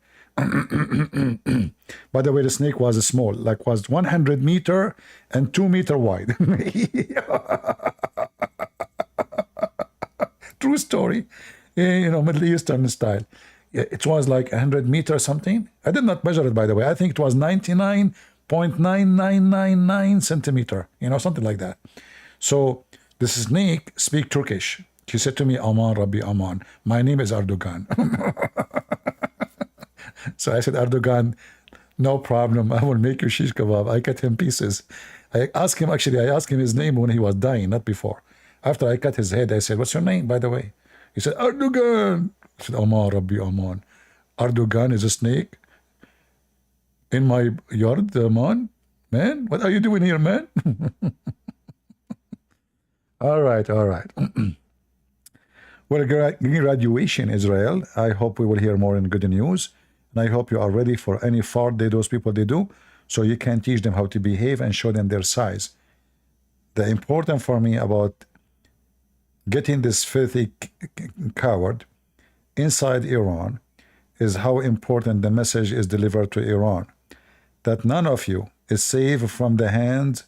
By the way, the snake was small, like was 100 meter and 2 meter wide. True story. Middle Eastern style. It was like 100 meters something. I did not measure it, by the way. I think it was 99.9999 centimeter, something like that. So this snake speak Turkish. She said to me, Aman Rabbi Aman. My name is Erdogan. So I said, Erdogan, no problem. I will make you shish kebab. I cut him pieces. I asked him his name when he was dying, not before. After I cut his head, I said, what's your name, by the way? He said, Erdogan. I said, Aman Rabbi Aman. Erdogan is a snake in my yard, man. Man, what are you doing here, man? All right. Well, graduation, Israel. I hope we will hear more in good news. And I hope you are ready for any fault those people they do, so you can teach them how to behave and show them their size. The important for me about getting this filthy coward inside Iran is how important the message is delivered to Iran, that none of you is safe from the hands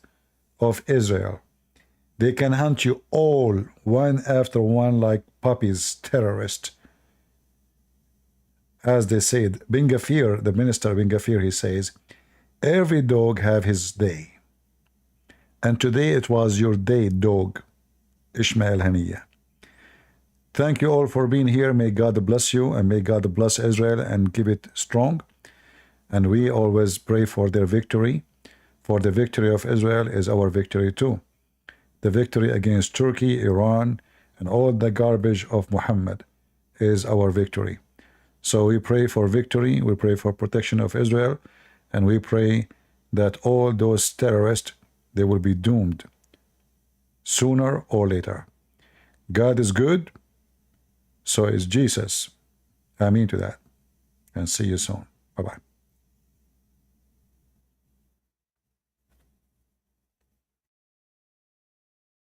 of Israel. They can hunt you all, one after one, like puppies, terrorists. As they said, Ben Gvir, the minister Ben Gvir, he says, every dog have his day. And today it was your day, dog, Ismail Haniya. Thank you all for being here. May God bless you, and may God bless Israel and keep it strong. And we always pray for their victory. For the victory of Israel is our victory too. The victory against Turkey, Iran, and all the garbage of Muhammad is our victory. So we pray for victory, we pray for protection of Israel, and we pray that all those terrorists, they will be doomed sooner or later. God is good, so is Jesus. Amen to that. And see you soon. Bye-bye.